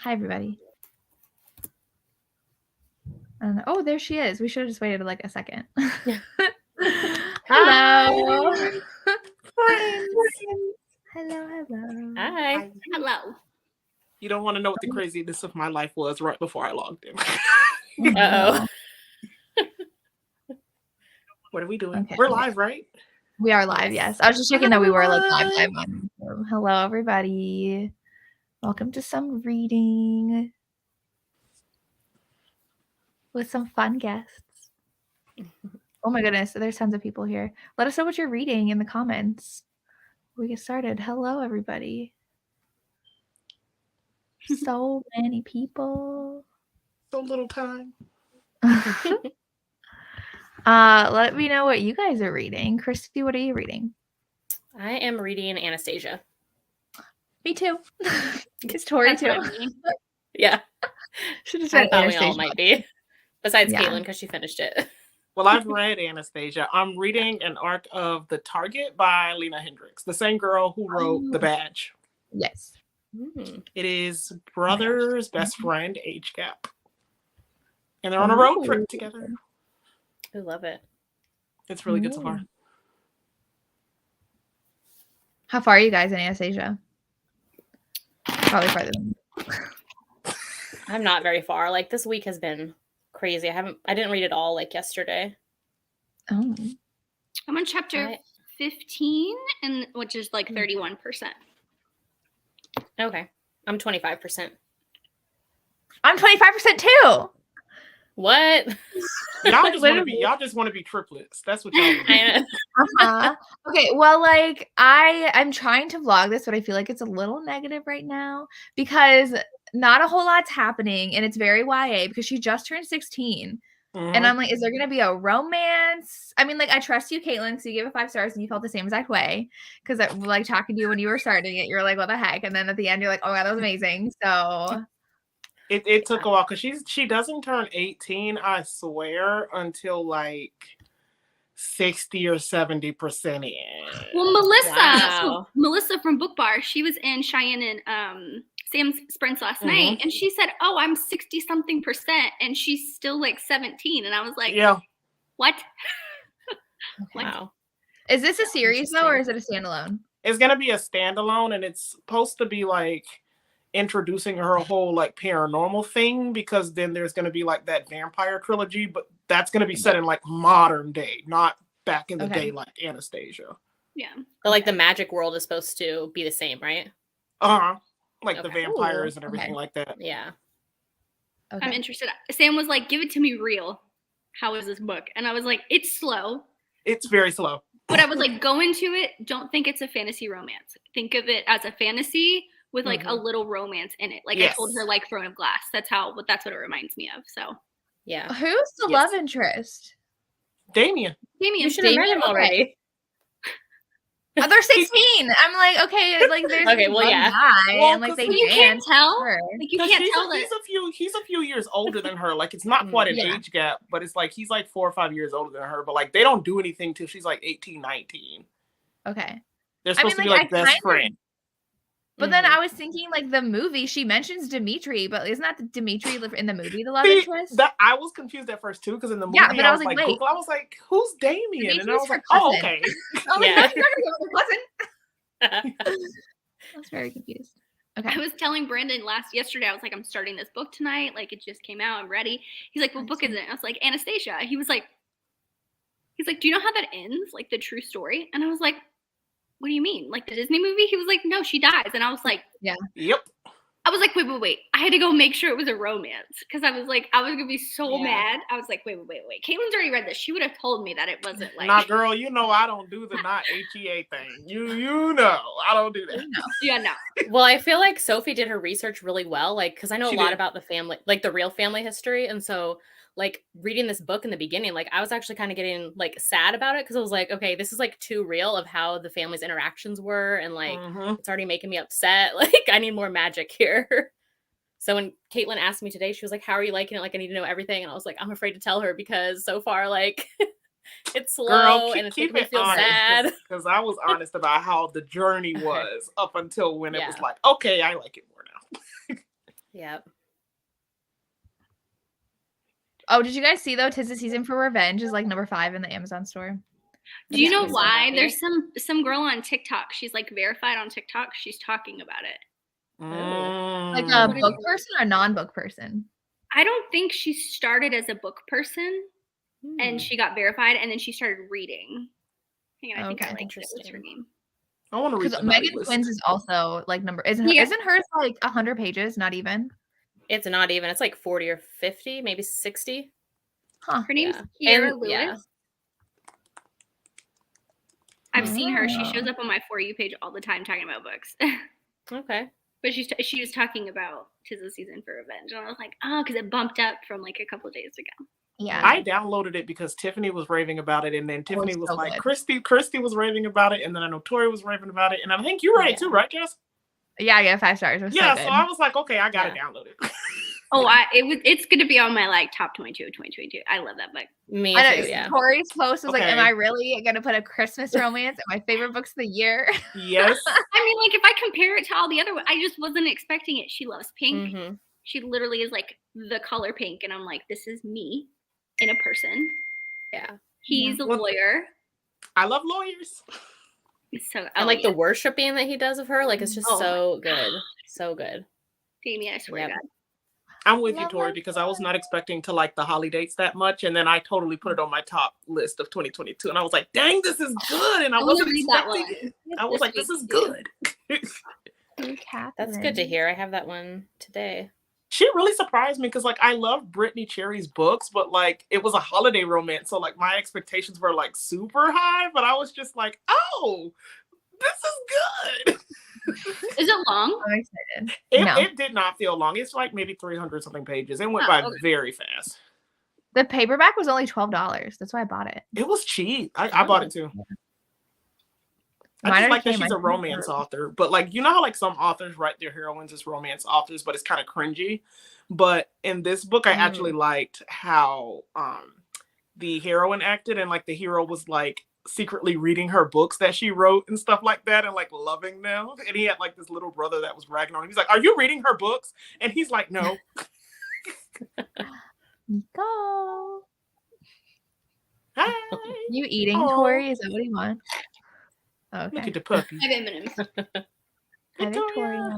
Hi, everybody. Oh, there she is. We should have just waited like a second. Hello. Friends. Hello. Hi. Hello. You don't want to know what the craziness of my life was right before I logged in. Uh-oh. What are we doing? Okay. We're live, right? We are live, yes. I was just checking that we were like live on. So, hello, everybody. Welcome to some reading with some fun guests. Oh my goodness, there's tons of people here. Let us know what you're reading in the comments. We get started. Hello, everybody. So many people. So little time. Let me know what you guys are reading. Christi, what are you reading? I am reading Anastasia. Me too. It's Tori too. Yeah. Should have I said thought Anastasia. we all might be. Besides Yeah. Caitlin, because she finished it. Well, I've read Anastasia. I'm reading an arc of The Target by Lena Hendricks, the same girl who wrote The Badge. Yes. It is brother's best friend age gap. And they're on a road trip together. I love it. It's really good so far. How far are you guys in Anastasia? Probably farther than me. I'm not very far. Like this week has been crazy. I didn't read it all like yesterday. Oh. I'm on chapter 15, and which is like 31%. Okay. I'm 25%. I'm 25% too. What? Y'all just want to be triplets. That's what y'all want. Okay, well, like I'm trying to vlog this, but I feel like it's a little negative right now because not a whole lot's happening, and it's very YA because she just turned 16. And I'm like, is there gonna be a romance? I mean, like, I trust you, Caitlin, because you gave it 5 stars and you felt the same exact way. Because I like talking to you when you were starting it, you're like, what the heck? And then at the end, you're like, oh, yeah, that was amazing. So it took a while because she doesn't turn 18, I swear, until like 60 or 70% in. Well, Melissa from Book Bar, she was in Cheyenne and Sam's Sprints last night, and she said, "Oh, I'm 60-something%," and she's still like 17, and I was like, "Yeah, what?" Wow. Is this a series though, or is it a standalone? It's gonna be a standalone, and it's supposed to be like introducing her whole like paranormal thing, because then there's gonna be like that vampire trilogy, but that's gonna be set in like modern day, not back in the day like Anastasia. Yeah. But like the magic world is supposed to be the same, right? Like the vampires and everything like that. Yeah. Okay. I'm interested. Sam was like, "Give it to me real. How is this book?" And I was like, "It's slow. It's very slow." But I was like, go into it. Don't think it's a fantasy romance. Think of it as a fantasy with like a little romance in it. Like I told her, like Throne of Glass. That's what it reminds me of. So yeah. Who's the love interest? Damien. You should have met him already. Oh, they're 16. I'm like, okay, like there's okay, well, yeah. Guy, well, and like they you can't tell. Like you can't tell he's a few years older than her. Like it's not quite an age gap, but it's like he's like 4 or 5 years older than her. But like they don't do anything till she's like 18, 19. Okay. They're supposed to be like best friends. But then I was thinking, like, the movie, she mentions Dimitri, but isn't that Dimitri in the movie, the love interest? I was confused at first, too, because in the movie, but I was like, wait. I was like, who's Damien? Dimitri's and I was like, cousin. oh, okay. Oh, yeah. Like, no, you're not going to go with cousin. I was very confused. Okay. I was telling Brandon yesterday, I was like, I'm starting this book tonight. Like, it just came out. I'm ready. He's like, what book is it? I was like, Anastasia. He's like, do you know how that ends? Like, the true story? And I was like, what do you mean? Like the Disney movie? He was like, no, she dies. And I was like, yeah. Yep. I was like, wait. I had to go make sure it was a romance because I was like, I was going to be so mad. I was like, wait. Caitlin's already read this. She would have told me that it wasn't like. Nah, girl, you know I don't do the not HEA thing. You know, I don't do that. Yeah, no. Well, I feel like Sophie did her research really well, like, because I know a lot about the family, like the real family history. And so like reading this book in the beginning, like I was actually kind of getting like sad about it because I was like, okay, this is like too real of how the family's interactions were, and like it's already making me upset. Like I need more magic here. So when Caitlin asked me today, she was like, how are you liking it? Like I need to know everything. And I was like, I'm afraid to tell her because so far like it's slow and it's making me feel sad. Because I was honest about how the journey was up until when it was like, okay, I like it more now. Yep. Oh, did you guys see though? 'Tis the Season for Revenge is like number 5 in the Amazon store. Do you know so why? happy. There's some girl on TikTok. She's like verified on TikTok. She's talking about it. Like a Mm. book person or a non-book person? I don't think she started as a book person and Hmm. she got verified and then she started reading. Hang on, I think I Okay. liked it. What's her name? I want to read Because the naughty Megan list. Quinn's is also like number isn't Yeah. hers like 100 pages? Not even. It's not even. It's like 40 or 50, maybe 60. Huh. Her name's Yeah. Kiara And- Lewis. yeah. I've seen her. She Oh. shows up on my For You page all the time talking about books. Okay. But she was talking about 'Tis the Season for Revenge. And I was like, oh, because it bumped up from like a couple of days ago. Yeah. I downloaded it because Tiffany was raving about it, and then Tiffany was so like, good. Christi was raving about it, and then I know Tori was raving about it, and I think you read it too, right, Jess? Yeah, I get 5 stars. It was Yeah, so so good. I was like, okay, I gotta download it. Oh, it's gonna be on my like top 22 of 2022. I love that book. Me I know, too, yeah. Tori's post was like, Okay. am I really gonna put a Christmas romance in my favorite books of the year? Yes. I mean, like if I compare it to all the other ones, I just wasn't expecting it. She loves pink. Mhm. She literally is like the color pink, and I'm like, this is me in a person. Yeah. He's a Well, lawyer. I love lawyers. So And like the worshiping that he does of her, like it's just Oh my so good. So good. Jamie, I swear to Yep. God. I'm with you, Love Tori, it. because I was not expecting to like the holidays that much, and then I totally put it on my top list of 2022, and I was like, dang, this is good, and I I'm gonna wasn't read that expecting one. it. I was like, this is week, too. good. That's good to hear. I have that one today. She really surprised me because like I love Brittany Cherry's books, but like it was a holiday romance, so like my expectations were like super high, but I was just like, oh, this is good. Is it long? I'm excited. It did not feel long. It's like maybe 300 something pages. It went by very fast. The paperback was only $12. That's why I bought it. It was cheap. I bought it too. I just like that she's a romance author, but like you know how like some authors write their heroines as romance authors, but it's kind of cringy. But in this book, I actually liked how the heroine acted, and like the hero was like secretly reading her books that she wrote and stuff like that, and like loving them. And he had like this little brother that was ragging on him. He's like, "Are you reading her books?" And he's like, "No." Nico. Hi. You eating, Oh. Tori? Is that what you want? Okay. Look at the puppy. I have M&M's. Hi, Victoria.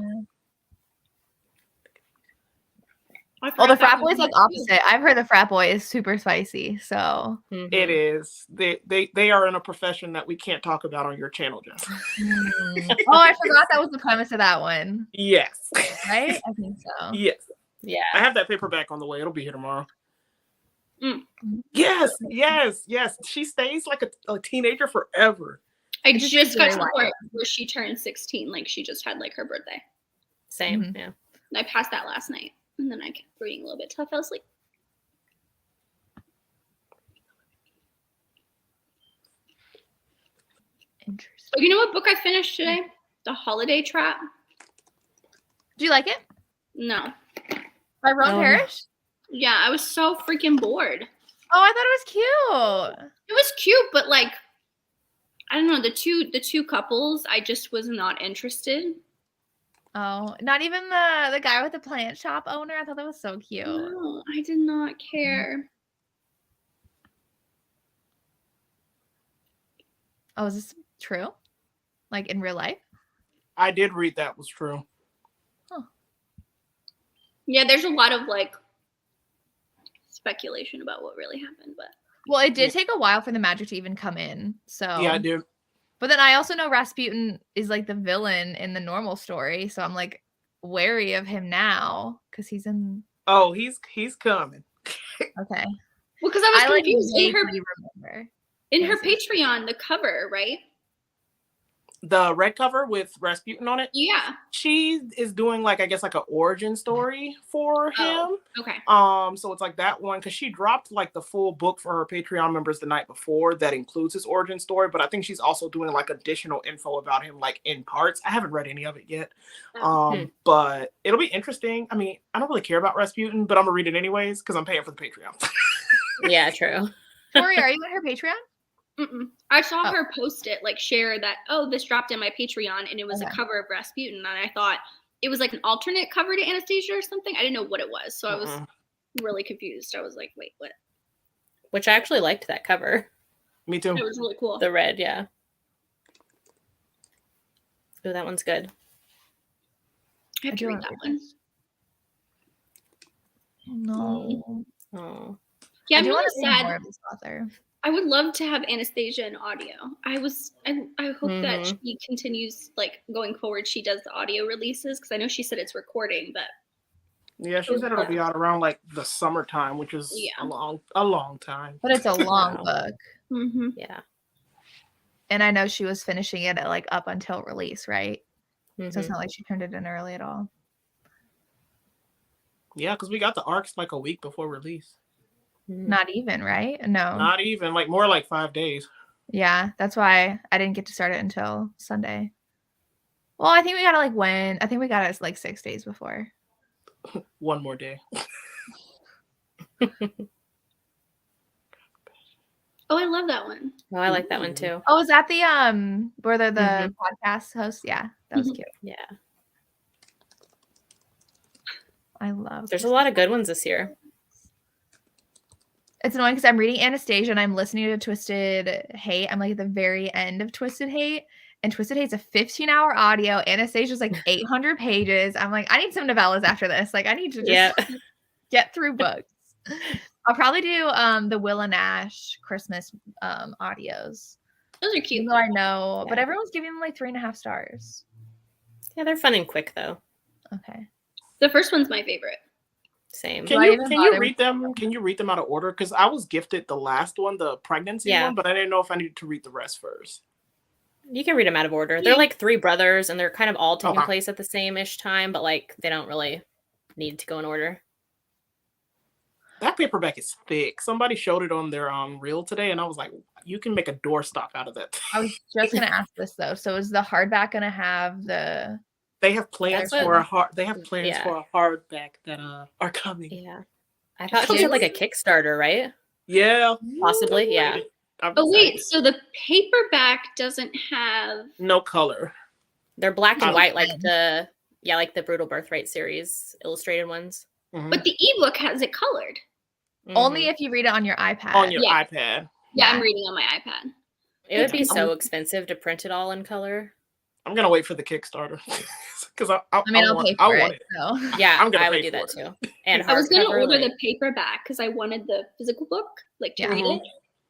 Oh, the frat boy's like opposite. I've heard the frat boy is super spicy, so It is. They are in a profession that we can't talk about on your channel, Jess. Oh, I forgot that was the premise of that one. Yes. Right? I think so. Yes. Yeah. I have that paperback on the way. It'll be here tomorrow. Mm. Yes. She stays like a teenager forever. I just got to the point where she turned 16. Like she just had like her birthday. Same. Yeah. And I passed that last night. And then I kept reading a little bit till I fell asleep. Interesting. Oh, you know what book I finished today? The Holiday Trap. Do you like it? No. By Ron Parrish? Yeah, I was so freaking bored. Oh, I thought it was cute. It was cute, but like, I don't know, the two couples, I just was not interested. Oh, not even the guy with the plant shop owner. I thought that was so cute. No, I did not care. Oh, is this true? Like in real life? I did read that was true. Huh. Yeah, there's a lot of like speculation about what really happened, but well, it did take a while for the magic to even come in. So yeah, I did. But then I also know Rasputin is like the villain in the normal story, so I'm like wary of him now because he's in. Oh, he's coming. Okay. Well, because I was confused in her Yes. Patreon, the cover, right? The red cover with Rasputin on it. Yeah. She is doing like I guess like an origin story for him. Okay. So it's like that one because she dropped like the full book for her Patreon members the night before that includes his origin story, but I think she's also doing like additional info about him like in parts. I haven't read any of it yet. But it'll be interesting. I mean, I don't really care about Rasputin, but I'm gonna read it anyways because I'm paying for the Patreon. Yeah, true. Tori, are you on her Patreon? Mm-mm. I saw her post it, like share that, oh, this dropped in my Patreon, and it was a cover of Rasputin, and I thought it was like an alternate cover to Anastasia or something. I didn't know what it was, so I was really confused. I was like, wait, what? Which I actually liked that cover. Me too. It was really cool. The red, yeah. Oh, that one's good. I have to read that one. No. Oh. Yeah, I'm I do want really to read sad. more of this author. I would love to have Anastasia in audio. I hope that she continues, like, going forward, she does the audio releases, because I know she said it's recording, but Yeah, she said it'll be out around like the summertime, which is a long time. But it's a long book. Mm-hmm. Yeah. And I know she was finishing it at like up until release, right? Mm-hmm. So it's not like she turned it in early at all. Yeah, because we got the arcs like a week before release. Not even, right? No. Not even, like more like 5 days. Yeah, that's why I didn't get to start it until Sunday. Well, I think we got it I think we got it like 6 days before. One more day. Oh, I love that one. Oh, I like that one too. Oh, is that the where they're the podcast host? Yeah, that was cute. Yeah. I love. There's a lot of good ones this year. It's annoying because I'm reading Anastasia and I'm listening to Twisted Hate. I'm like at the very end of Twisted Hate, and Twisted Hate's a 15-hour audio. Anastasia's like 800 pages. I'm like, I need some novellas after this. Like, I need to just get through books. I'll probably do the Willa Nash Christmas audios. Those are cute. Even though I know, but everyone's giving them like 3.5 stars. Yeah, they're fun and quick though. Okay. The first one's my favorite. Same. Can you read them? Can you read them out of order? Because I was gifted the last one, the pregnancy one, but I didn't know if I needed to read the rest first. You can read them out of order. They're like 3 brothers, and they're kind of all taking place at the same-ish time, but like they don't really need to go in order. That paperback is thick. Somebody showed it on their reel today, and I was like, you can make a doorstop out of that. I was just gonna ask this though. So is the hardback gonna have the? They have plans for a hardback that are coming. Yeah, I thought she said like a Kickstarter, right? Yeah, possibly. Yeah. Oh wait, so the paperback doesn't have no color. They're black and white, like the Brutal Birthright series illustrated ones. But the ebook has it colored. Only if you read it on your iPad. On your iPad. Yeah, I'm reading on my iPad. It would be so expensive to print it all in color. I'm gonna wait for the Kickstarter because I'll pay for it. So. Yeah, I would do that too. And I was gonna order the paperback because I wanted the physical book, like to read it.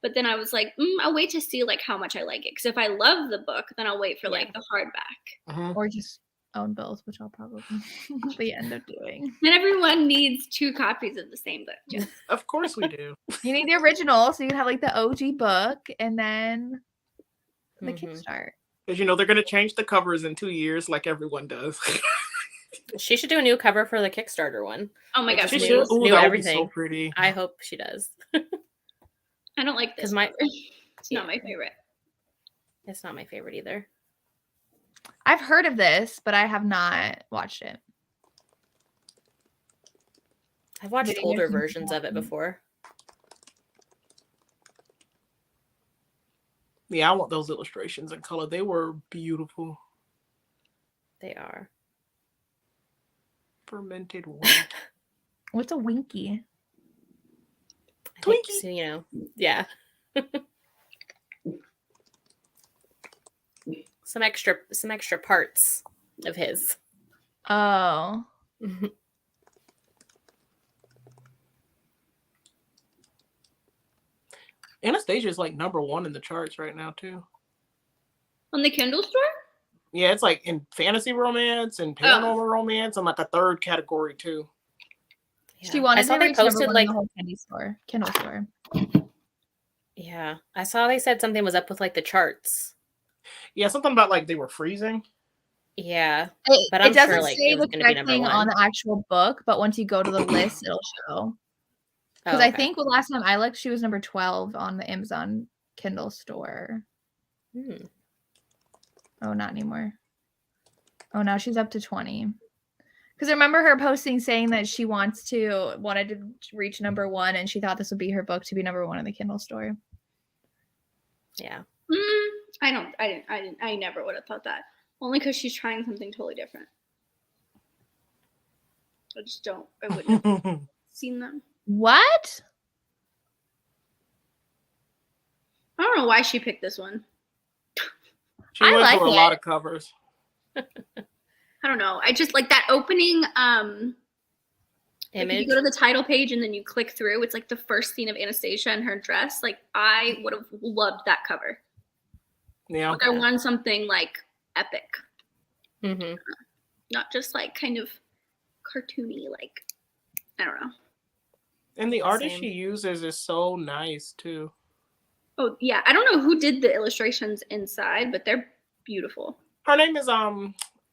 But then I was like, I'll wait to see like how much I like it. Because if I love the book, then I'll wait for like the hardback. Or just own both, which I'll probably end up doing. And everyone needs 2 copies of the same book. Just. Of course we do. You need the original, so you can have like the OG book and then the Kickstart. Because they're gonna change the covers in 2 years, like everyone does. She should do a new cover for the Kickstarter one. Oh my gosh, she should. Ooh, that would be so pretty. I hope she does. I don't like this. It's not my favorite. It's not my favorite either. I've heard of this, but I have not watched it. I've watched older versions of it before. Yeah, I want those illustrations in color. They were beautiful. They are. Fermented wine. What's a winky? Twinkie. Yeah. some extra parts of his. Oh. Anastasia is like #1 in the charts right now too. On the Kindle store? Yeah, it's like in fantasy romance and paranormal romance and like a 3rd category too. Yeah. She wanted to reach posted like the whole Kindle store. Yeah, I saw they said something was up with like the charts. Yeah, something about like they were freezing. Yeah, but I'm sure like it was going to be #1 on the actual book, but once you go to the list, it'll show. Because I think last time I looked, she was number 12 on the Amazon Kindle store. Oh, not anymore. Oh, now she's up to 20. Because I remember her posting saying that she wanted to reach #1, and she thought this would be her book to be #1 in the Kindle store. Yeah. I never would have thought that. Only because she's trying something totally different. I wouldn't have seen them. What? I don't know why she picked this one. She I went like through a it. lot of covers. I don't know. I just like that opening like if Image. you go to the title page and then you click through, it's like the first scene of Anastasia in her dress. Like I would have loved that cover. Yeah. Like I want something like epic. Mm-hmm. Not just like kind of cartoony, like I don't know. And the artist Same. she uses is so nice too. Oh yeah, I don't know who did the illustrations inside, but they're beautiful. Her name is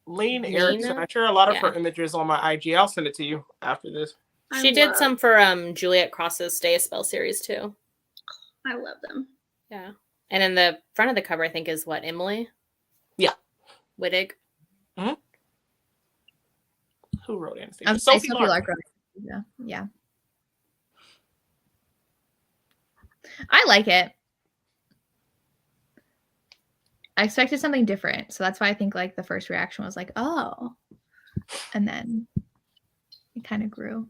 Lean Erickson. I share a lot of her images on my IG. I'll send it to you after this. She did some for Juliet Cross's Stay a Spell series too. I love them. Yeah. And in the front of the cover, I think, is what, Emily? Yeah. Wittig. Mm-hmm. Who wrote Anastasia? I'm Sophie Sophie Lark. Lark. Yeah. I like it. I expected something different. So that's why I think like the first reaction was like, oh. And then it kind of grew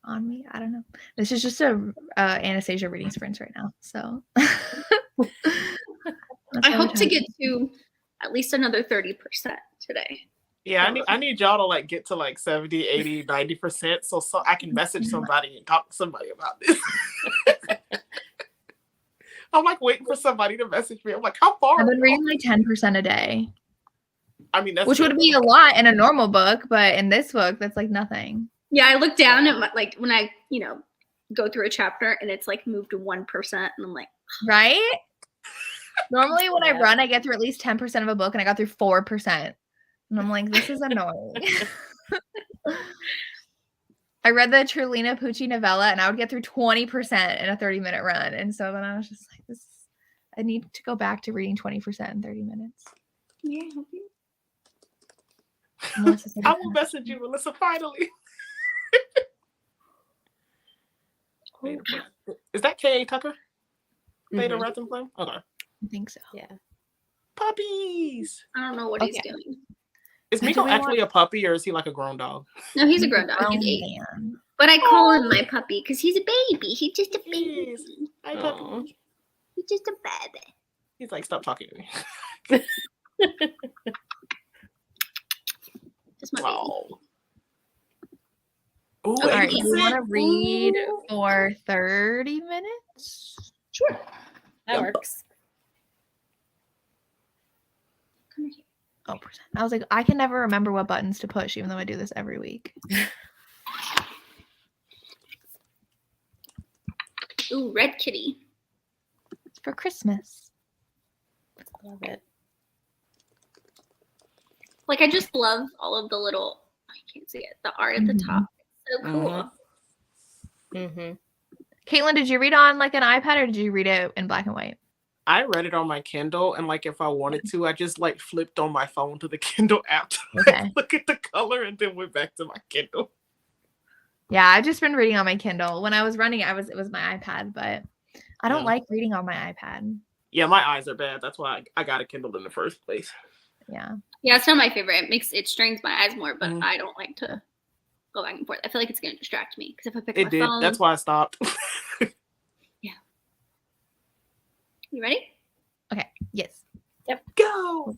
on me. I don't know. This is just a Anastasia reading sprints right now. So I hope to get to at least another 30% today. Yeah, I need y'all to like get to like 70, 80, 90% so I can message somebody and talk to somebody about this. I'm like waiting for somebody to message me. I'm like, how far? I've been reading like 10% a day. I mean, that's which would be a lot in a normal book, but in this book, that's like nothing. Yeah, I look down at my, like when I, go through a chapter and it's like moved to 1%, and I'm like, right? Normally when I run, I get through at least 10% of a book, and I got through 4%. And I'm like, this is annoying. I read the Trulina Pucci novella, and I would get through 20% in a 30-minute run. And so then I was just like, I need to go back to reading 20% in 30 minutes. Yeah, help you. I will message you, Melissa, finally. Is that K.A. Tucker? Beta Wrath and Flame? Okay. I think so. Yeah. Puppies! I don't know what he's doing. Is Miko actually a puppy, or is he like a grown dog? No, he's a grown dog. He's 8. But I call him my puppy because he's a baby. He's just a baby. Hi, puppy. He's just a baby. He's like, stop talking to me. Just my baby. Ooh, all right, you want to read for 30 minutes? Sure. That works. Come here. Oh, I was like, I can never remember what buttons to push, even though I do this every week. Ooh, Red Kitty. It's for Christmas. Love it. Like, I just love all of the little, I can't see it, the art at the top. It's so cool. Mm-hmm. Caitlin, did you read on like an iPad, or did you read it in black and white? I read it on my Kindle, and like if I wanted to, I just like flipped on my phone to the Kindle app to look at the color, and then went back to my Kindle. Yeah, I've just been reading on my Kindle. When I was running, it was my iPad, but I don't like reading on my iPad. Yeah, my eyes are bad. That's why I got a Kindle in the first place. Yeah. Yeah, it's not my favorite. It strains my eyes more, but I don't like to go back and forth. I feel like it's going to distract me because if I pick my phone. That's why I stopped. Yeah. You ready? Okay. Yes. Yep. Go.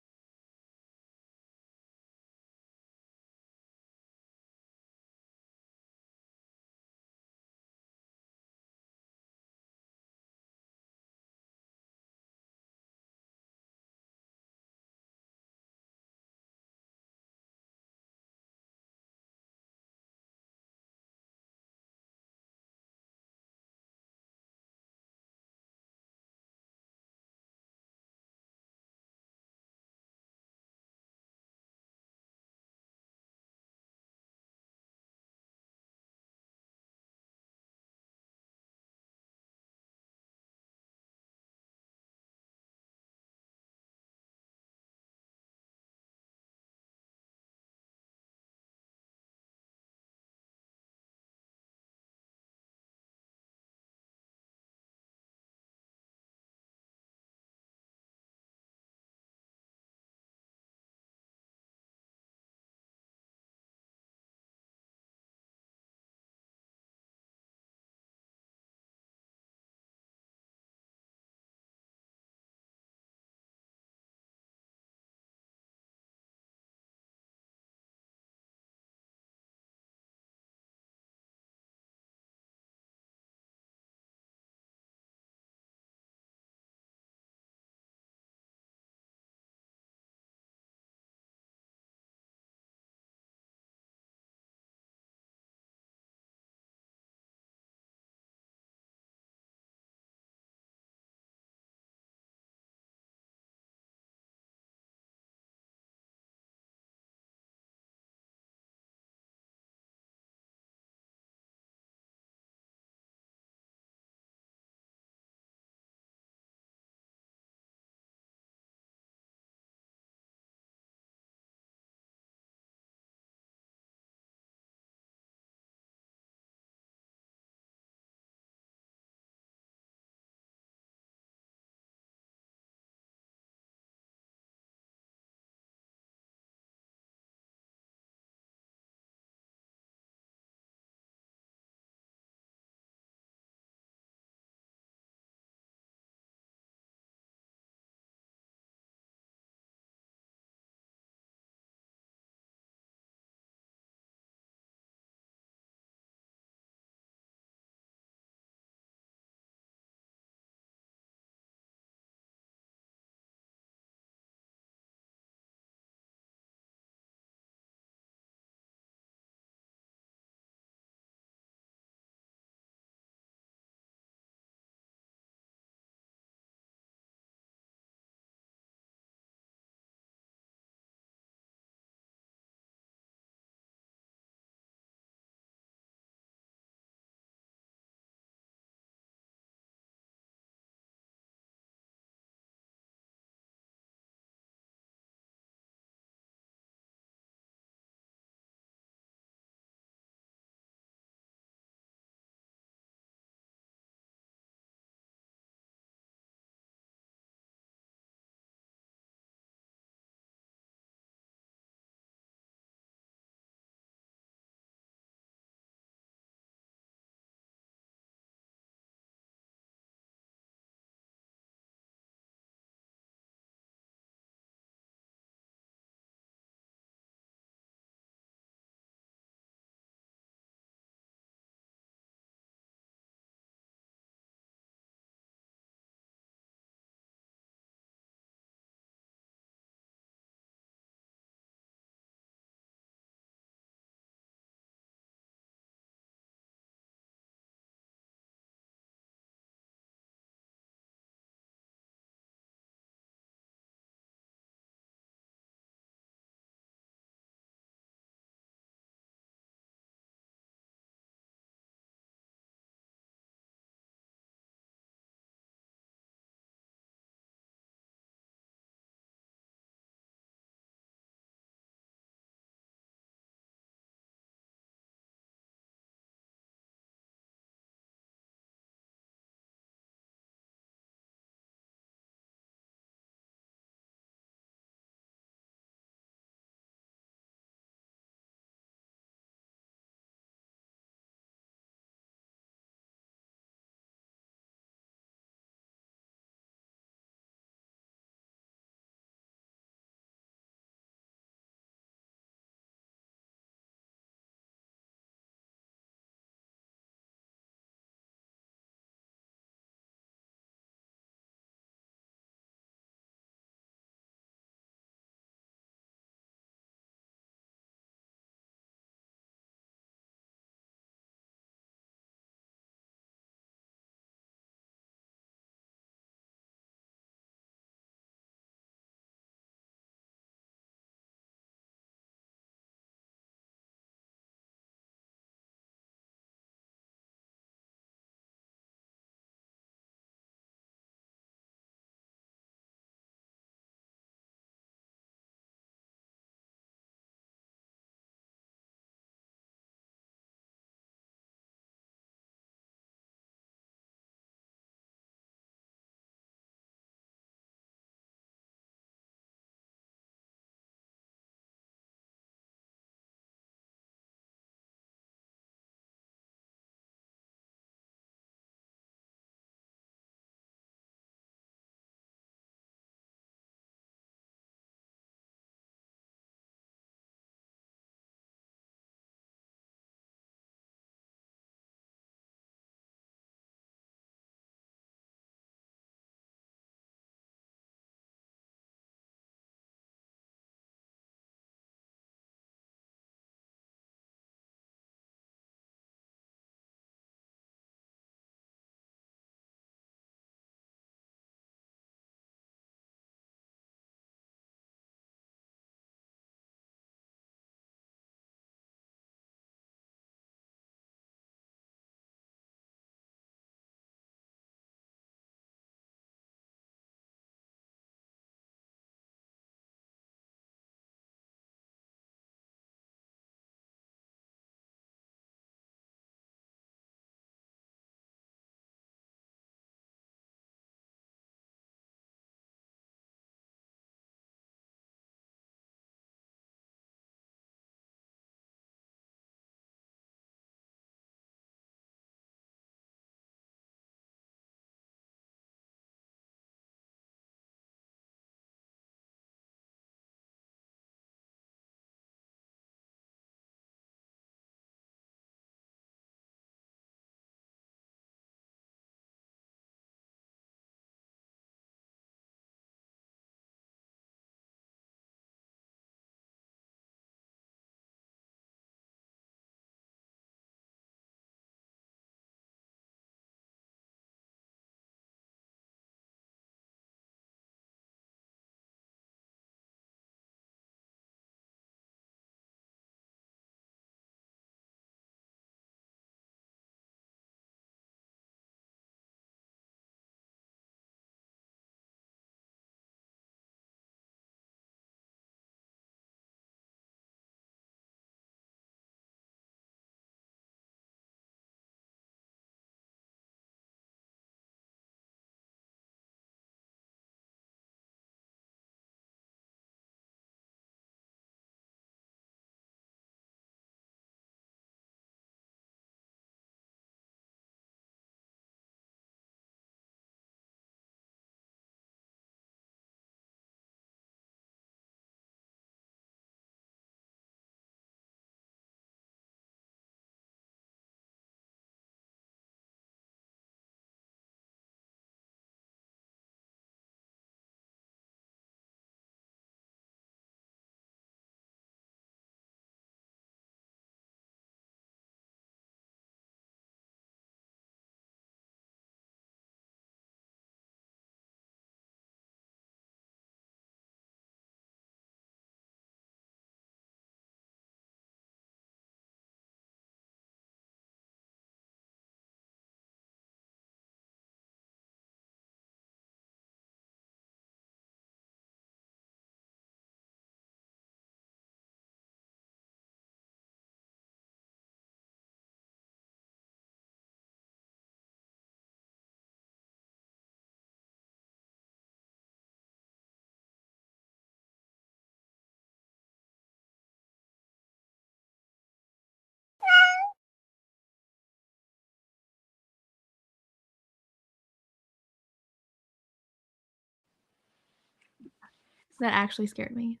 That actually scared me.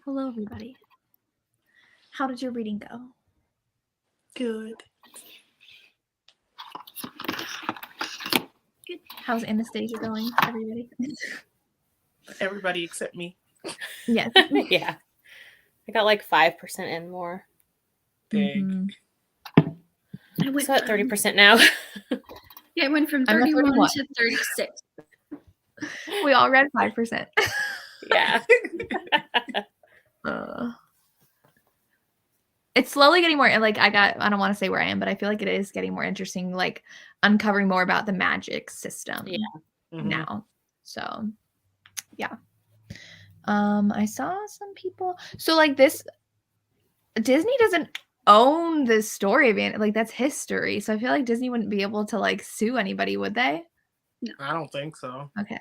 Hello, everybody. How did your reading go? Good. Good. How's Anastasia going, everybody? Everybody except me. Yes. Yeah. I got like 5% in more. Dang. I went So at 30% now. Yeah, I went from I'm at 31 31. to 36. We all read 5%. Yeah. It's slowly getting more like I don't want to say where I am, but I feel like it is getting more interesting, like uncovering more about the magic system now. So yeah. I saw some people. So like this Disney doesn't own this story of it. Like that's history. So I feel like Disney wouldn't be able to like sue anybody, would they? No. I don't think so. Okay.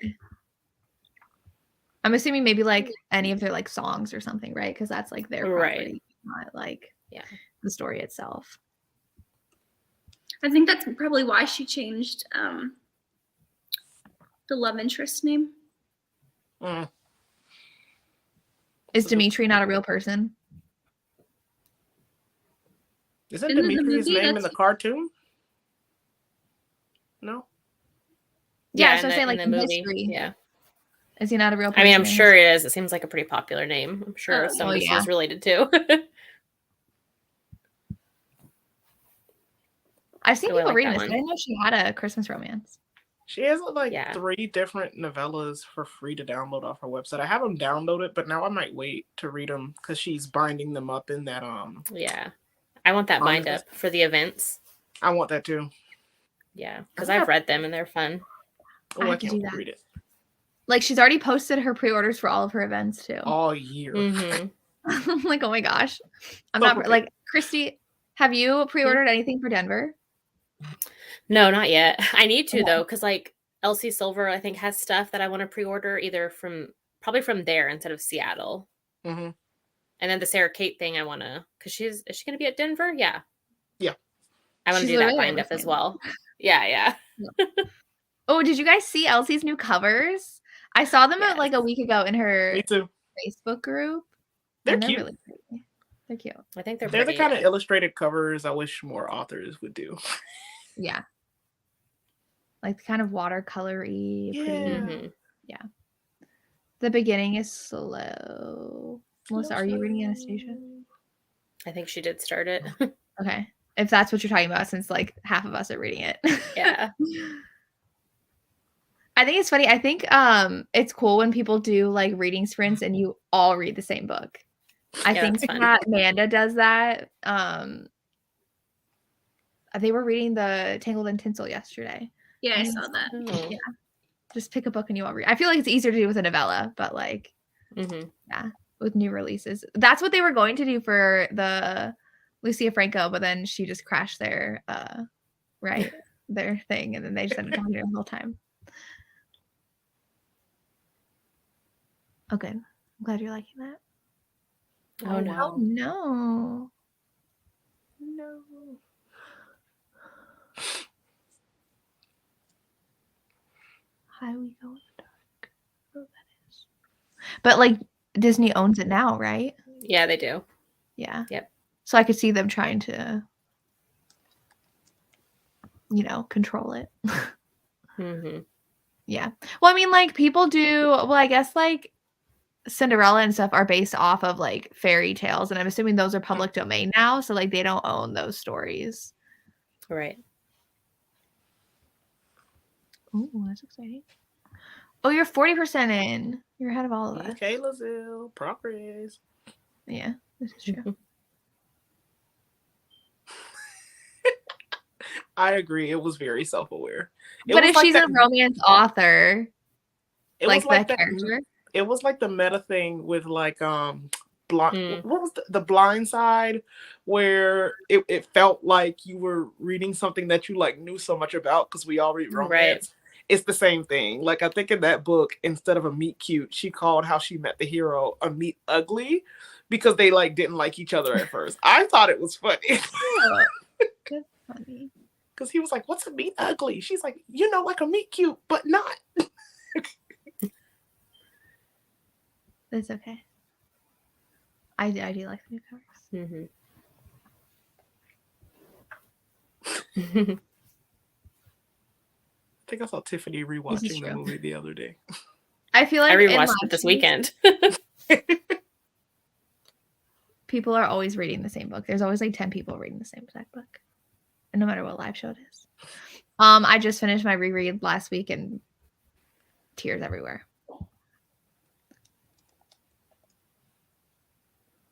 I'm assuming maybe like any of their like songs or something, right? Because that's like their property, not like the story itself. I think that's probably why she changed the love interest name. Is Dimitri not a real person? Isn't Dimitri's name in the cartoon? No. Yeah, so I'm saying like in the movie. history. Yeah. Is he not a real person? I mean, I'm sure it is. It seems like a pretty popular name. I'm sure somebody is related to. I've seen people reading this. One. I didn't know she had a Christmas romance. She has like 3 different novellas for free to download off her website. I have them downloaded, but now I might wait to read them because she's binding them up in that Yeah, I want that bind up for the events. I want that too. Yeah, because I've read them and they're fun. Oh, I can't read it. Like she's already posted her pre-orders for all of her events too. All year. I'm like, oh my gosh. I'm not like Christi. Have you pre-ordered anything for Denver? No, not yet. I need to though, because like Elsie Silver, I think has stuff that I want to pre-order either probably from there instead of Seattle. And then the Sarah Kate thing, I want to, because is she going to be at Denver? Yeah. Yeah. I want to do that bind up as well. Yeah. Oh, did you guys see Elsie's new covers? I saw them like a week ago in her Facebook group. They're cute. Really pretty. They're cute. I think they're the kind of illustrated covers I wish more authors would do. Yeah. Like kind of watercolory. Yeah. The beginning is slow. Melissa, are you reading Anastasia? I think she did start it. Okay. If that's what you're talking about, since like half of us are reading it. Yeah. I think it's funny. I think it's cool when people do like reading sprints and you all read the same book. I think that Amanda does that. They were reading the Tangled in Tinsel yesterday. Yeah, I saw that. Yeah. Just pick a book and you all read. I feel like it's easier to do with a novella, but like, yeah, with new releases. That's what they were going to do for the Lucia Franco, but then she just crashed their their thing, and then they just ended up doing it the whole time. Okay, I'm glad you're liking that. Oh no. Oh, no. How we go in the dark. Oh, that is. But like Disney owns it now, right? Yeah, they do. Yeah. Yep. So I could see them trying to, control it. Yeah. Well, I mean, like people do. Well, I guess like Cinderella and stuff are based off of like fairy tales, and I'm assuming those are public domain now. So like they don't own those stories. Right. Oh, that's exciting. Oh, you're 40% in. You're ahead of all of us. Okay, Lazille. Progress. Yeah, this is true. I agree. It was very self-aware. But if she's a romance author, like that character. It was like the meta thing with like what was the Blind Side, where it felt like you were reading something that you like knew so much about because we all read romance. Right. It's the same thing. Like I think in that book, instead of a meet cute, she called how she met the hero a meet ugly because they like didn't like each other at first. I thought it was funny. funny. Because he was like, "What's a meat ugly?" She's like, like a meat cute, but not. It's okay. I do like the new covers. Mm-hmm. I think I saw Tiffany rewatching the movie the other day. I feel like I rewatched it this weekend. People are always reading the same book. There's always like 10 people reading the same exact book. And no matter what live show it is. I just finished my reread last week and tears everywhere.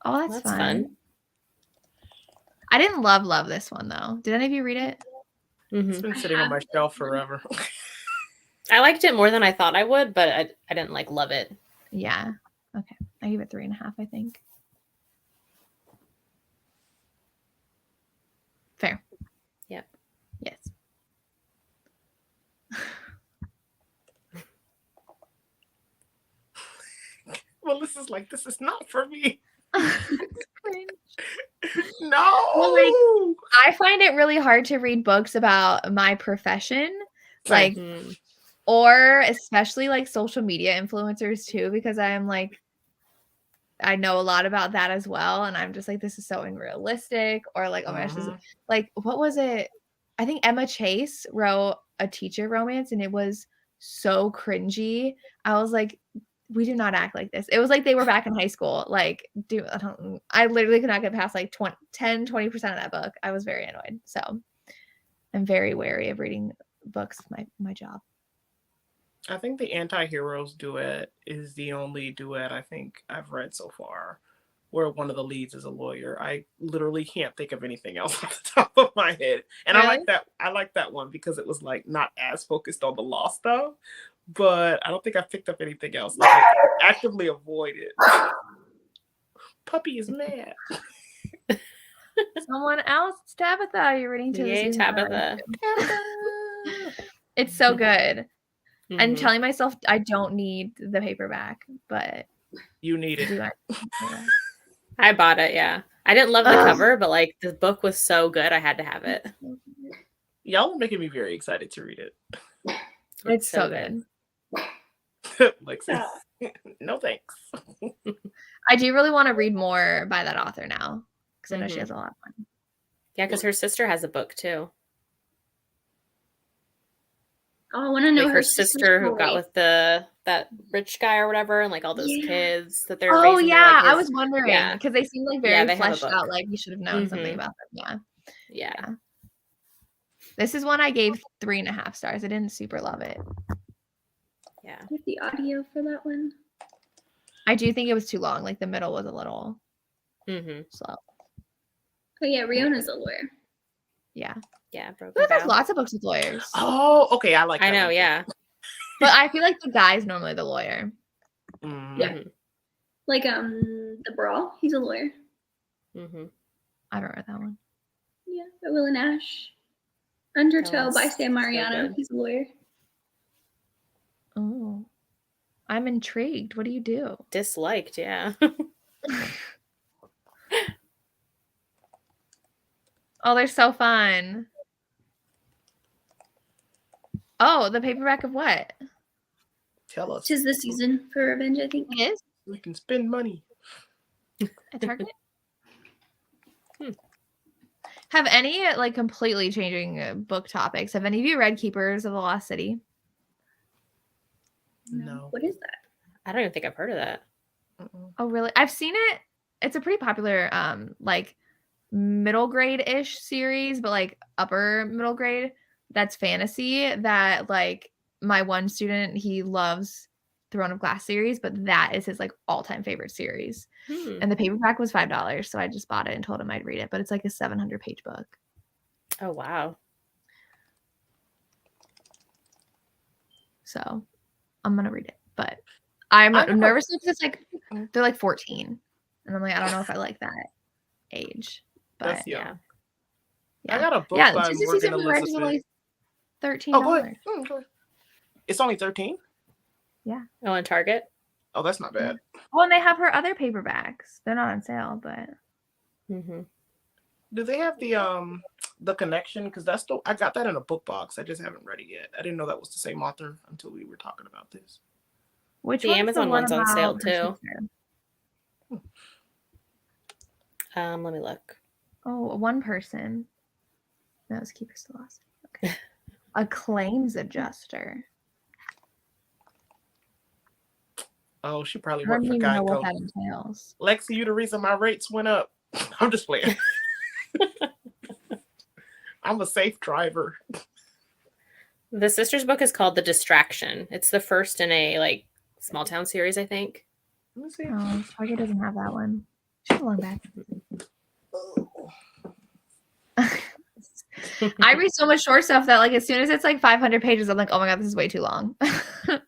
Oh, that's fun. I didn't love this one though. Did any of you read it? It's been sitting on my shelf forever. I liked it more than I thought I would, but I didn't like love it. Yeah. Okay. I gave it 3.5, I think. Fair. Yep. Yes. Well, this is not for me. Cringe. No. Well, like, I find it really hard to read books about my profession. Like, or especially like social media influencers too, because I'm like, I know a lot about that as well. And I'm just like, this is so unrealistic. Or like, oh my gosh, this is, like, what was it? I think Emma Chase wrote a teacher romance and it was so cringy. I was like, we do not act like this. It was like they were back in high school. Like, I literally could not get past like 20% of that book. I was very annoyed. So I'm very wary of reading books with my job. I think the Anti-Heroes duet is the only duet I think I've read so far where one of the leads is a lawyer. I literally can't think of anything else off the top of my head. And really? I like that one because it was like not as focused on the law stuff, but I don't think I picked up anything else. Like, I actively avoid it. Puppy is mad. Someone else, Tabitha, are you reading to Yay, this? Tabitha. It's so good. And telling myself I don't need the paperback, but you need it. I bought it, yeah. I didn't love the cover, but like the book was so good, I had to have it. Y'all are making me very excited to read it. It's so good. Lexi, no thanks. I do really want to read more by that author now because I know she has a lot of fun. Yeah, because her sister has a book too. Oh, I want to know like her sister who got with that rich guy or whatever, and like all those kids that they're raising. Oh yeah, like I was wondering because they seem like very fleshed out. Like you should have known something about them. Yeah. This is one I gave 3.5 stars. I didn't super love it. Yeah. With the audio for that one, I do think it was too long. Like the middle was a little slow. Oh yeah, Riona's a lawyer. Yeah. Yeah, there's lots of books with lawyers. Oh, okay. I like that. I know, yeah. But I feel like the guy's normally the lawyer. Yeah. Like The Brawl, he's a lawyer. I haven't read that one. Yeah, by Will and Ash. Undertow by Sam Mariano, he's a lawyer. Oh. I'm intrigued. What do you do? Disliked, yeah. Oh, they're so fun. Oh, the paperback of what? Tell us. 'Tis the season for revenge, I think. It is? We can spend money. At Target? Have any, like, completely changing book topics, have any of you read Keepers of the Lost City? No. What is that? I don't even think I've heard of that. Oh, really? I've seen it. It's a pretty popular, like, middle grade-ish series, but, like, upper middle grade. That's fantasy that, like, my one student, he loves Throne of Glass series, but that is his, like, all-time favorite series. And the paperback was $5, so I just bought it and told him I'd read it, but it's like a 700-page book. Oh, wow. So I'm going to read it, but I'm nervous because it's like, they're like 14. And I'm like, I don't know if I like that age, but yeah. I got a book by Morgan Elizabeth. Only $13. Oh, go ahead. It's only 13? Yeah. Oh, on Target? Oh, that's not bad. Well, and they have her other paperbacks. They're not on sale, but. Do they have the The Connection, because I got that in a book box. I just haven't read it yet. I didn't know that was the same author until we were talking about this. Which The one's Amazon the one one's on sale about the too. teacher? Let me look. Oh, one person. No, it's Keeper Velocity. Okay. A claims adjuster. Oh, she probably I worked don't for even know what Geico. that entails. Lexi, you the reason my rates went up. I'm just playing. I'm a safe driver. The sister's book is called The Distraction. It's the first in a like small town series, I think. Let me see. Oh, Target doesn't have that one. She's long back. I read so much short stuff that like as soon as it's like 500 pages, I'm like, oh my god, this is way too long. I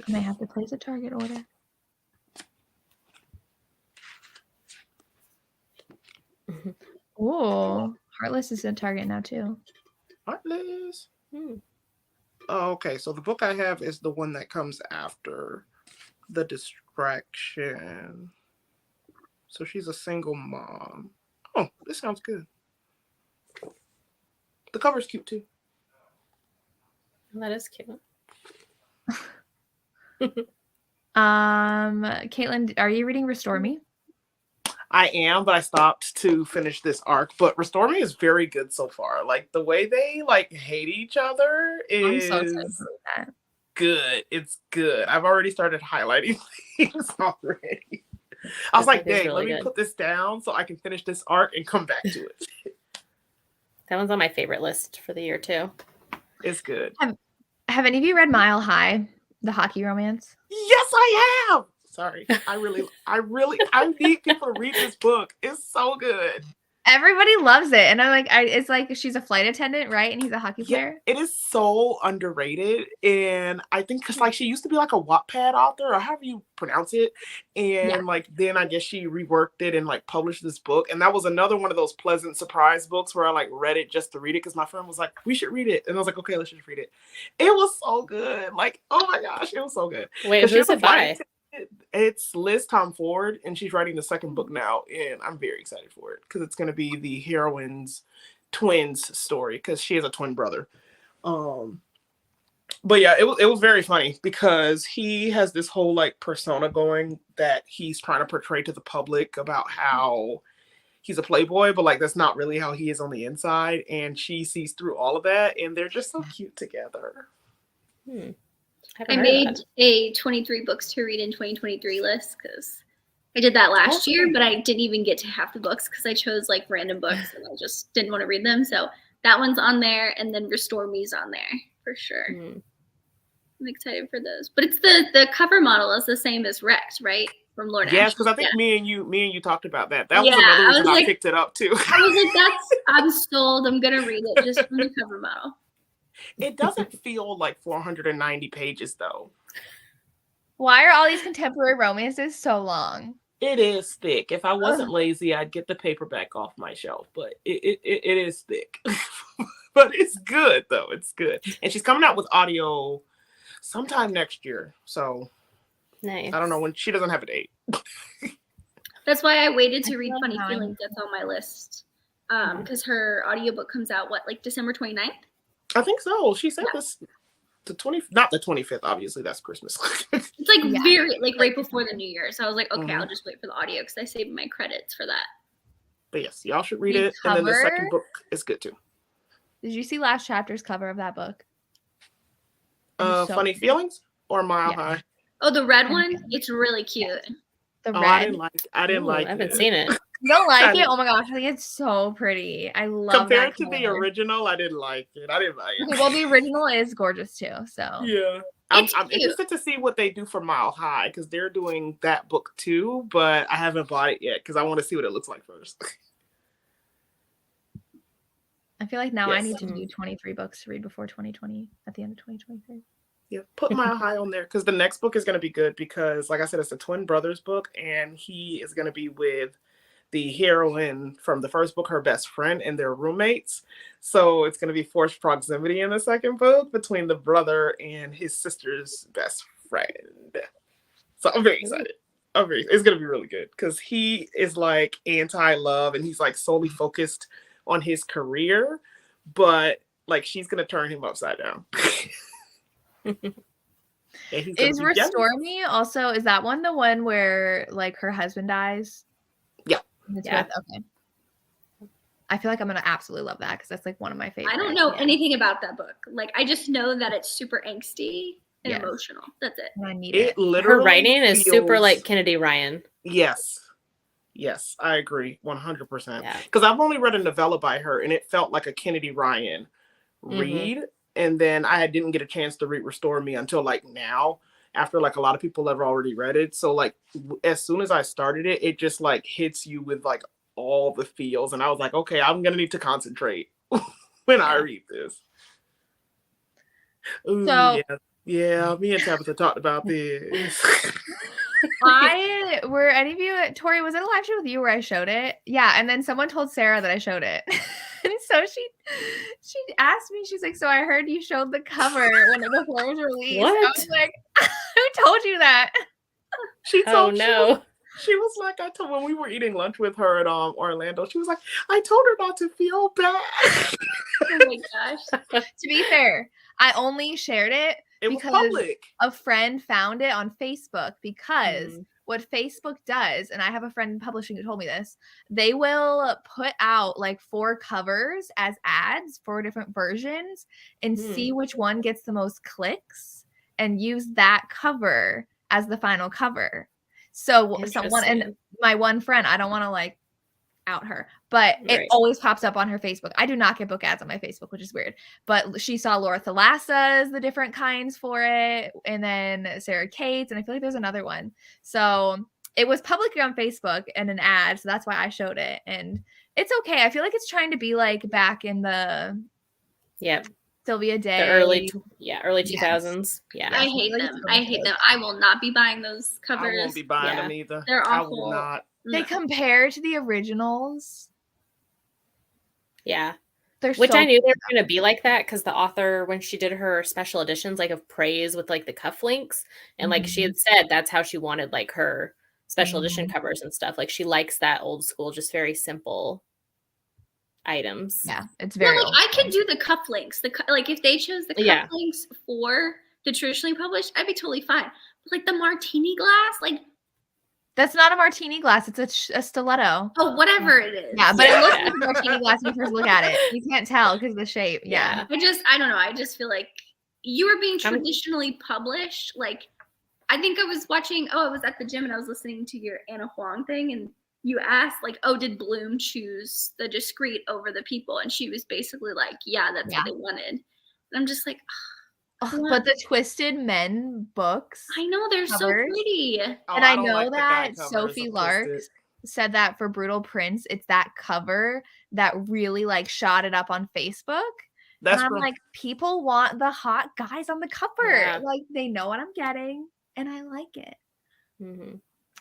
may have to place a Target order. Oh, Heartless is in Target now too. Heartless. Oh, okay. So the book I have is the one that comes after The Distraction. So she's a single mom. Oh, this sounds good. The cover's cute too. That is cute. Caitlin, are you reading Restore Me? I am, but I stopped to finish this arc. But Restore Me is very good so far. Like the way they like hate each other I'm so excited is to read that. good. It's good. I've already started highlighting things already. I was That like, book is dang, really let me good. put this down so I can finish this arc and come back to it. That one's on my favorite list for the year too. It's good. Have any of you read Mile High, the hockey romance? Yes, I have. Sorry. I need people to read this book. It's so good. Everybody loves it. And I'm like, it's like she's a flight attendant, right? And he's a hockey player. It is so underrated. And I think because like she used to be like a Wattpad author or however you pronounce it. And like then I guess she reworked it and like published this book. And that was another one of those pleasant surprise books where I like read it just to read it because my friend was like, we should read it. And I was like, okay, let's just read it. It was so good. Like, oh my gosh, it was so good. Wait, who's it by? It's Liz Tom Ford, and she's writing the second book now, and I'm very excited for it because it's going to be the heroine's twins story because she has a twin brother. But yeah, it was very funny because he has this whole like persona going that he's trying to portray to the public about how he's a playboy, but like that's not really how he is on the inside, and she sees through all of that, and they're just so cute together. I made a 23 books to read in 2023 list because I did that last year, but I didn't even get to half the books because I chose like random books and I just didn't want to read them. So that one's on there, and then Restore Me's on there for sure. I'm excited for those. But it's the cover model is the same as Wrecked, right? From Lord. Yes, because I think me and you talked about that. That was another reason I picked it up too. I was like, I'm sold. I'm gonna read it just from the cover model. It doesn't feel like 490 pages though. Why are all these contemporary romances so long? It is thick. If I wasn't lazy, I'd get the paperback off my shelf, but it is thick. But it's good though. It's good. And she's coming out with audio sometime next year. So nice. I don't know when. She doesn't have a date. That's why I waited to read Funny Feelings. That's on my list. Because her audiobook comes out like December 29th? I think so. She said this not the 25th, obviously that's Christmas. It's like very like right before the new year. So I was like, okay, I'll just wait for the audio because I saved my credits for that. But yes, y'all should read it. And then the second book is good too. Did you see last chapter's cover of that book? Funny Feelings or Mile High? Oh, the red one? It's really cute. The red. I didn't like it. I haven't seen it. You don't like it? Oh my gosh, I think it's so pretty. I love it. Compared to the original, I didn't like it. Okay, well, the original is gorgeous too. So yeah. I'm interested to see what they do for Mile High because they're doing that book too, but I haven't bought it yet because I want to see what it looks like first. I feel like now I need to do 23 books to read before 2020 at the end of 2023. Yeah, put Mile High on there because the next book is going to be good because, like I said, it's a twin brothers book, and he is going to be with the heroine from the first book, her best friend, and their roommates. So it's going to be forced proximity in the second book between the brother and his sister's best friend. So I'm very excited. Okay, it's gonna be really good because he is like anti-love and he's like solely focused on his career, but like she's gonna turn him upside down. And he's gonna Is be jealous. Restore Me also, is that one the one where like her husband dies? Yeah. Yeah. Okay. I feel like I'm gonna absolutely love that because that's like one of my favorites. I don't know anything about that book. Like, I just know that it's super angsty and Yes. emotional. That's it. And I need It it. literally Her writing is super feels- like Kennedy Ryan. Yes. Yes, I agree 100%. Yeah. Because I've only read a novella by her and it felt like a Kennedy Ryan read. And then I didn't get a chance to read Restore Me until like now, after like a lot of people have already read it. So like as soon as I started it, it just like hits you with like all the feels. And I was like, okay, I'm going to need to concentrate when I read this. Ooh, So- yeah, me and Tabitha talked about this. Were any of you, Tori, was it a live show with you where I showed it? Yeah, and then someone told Sarah that I showed it. And so she asked me, she's like, so I heard you showed the cover before it was released. I What? was like, who told you that? She Oh told no. She was like, I told when we were eating lunch with her at Orlando, she was like, I told her not to feel bad. Oh my gosh. To be fair, I only shared it It was because public. a friend found it on Facebook because what Facebook does, and I have a friend in publishing who told me this, they will put out like 4 covers as ads, 4 different versions, and see which one gets the most clicks and use that cover as the final cover. So someone, and my one friend, I don't want to like out her, but it always pops up on her Facebook. I do not get book ads on my Facebook, which is weird, but she saw Laura Thalassa's, the different kinds for it, and then Sarah Kate's, and I feel like there's another one. So it was publicly on Facebook and an ad, so that's why I showed it. And it's okay. I feel like it's trying to be like back in the Sylvia Day, the early 2000s. Yeah, I hate them. I hate them. I will not be buying those covers. I won't be buying them either. They're awful. I will not. They compare to the originals. Yeah. Which I knew they were going to be like that because the author, when she did her special editions, like of praise with like the cufflinks, and like she had said that's how she wanted like her special edition covers and stuff. Like she likes that old school, just very simple items. Yeah, it's very. Like I could do the cufflinks. Like if they chose the cufflinks for the traditionally published, I'd be totally fine. But like the martini glass, like. That's not a martini glass. It's a stiletto. Oh, whatever it is. Yeah, but it looks like a martini glass when you first look at it. You can't tell because of the shape. Yeah. I don't know. I just feel like you were being traditionally published. Like, I think I was watching, I was at the gym and I was listening to your Anna Huang thing. And you asked, like, did Bloom choose the discreet over the people? And she was basically like, yeah, that's what they wanted. And I'm just like, but the Twisted Men books, I know they're so pretty, and I know that Sophie Lark said that for Brutal Prince, it's that cover that really like shot it up on Facebook. And I'm like, people want the hot guys on the cover, like they know what I'm getting, and I like it.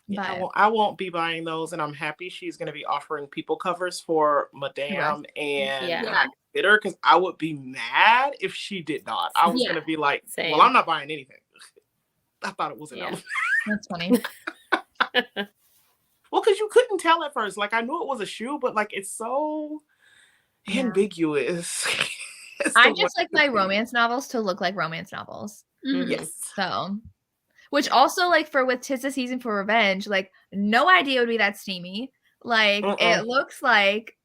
Yeah, I won't be buying those, and I'm happy she's going to be offering people covers for Madame and Bitter, because I would be mad if she did not. I was going to be like, well, I'm not buying anything. I thought it was enough. That's funny. Well, because you couldn't tell at first. Like, I knew it was a shoe, but like, it's so ambiguous. I just like my romance novels to look like romance novels. Yes. So... Which also, like, with 'Tis the Season for Revenge, like, no idea it would be that steamy. Like, it looks like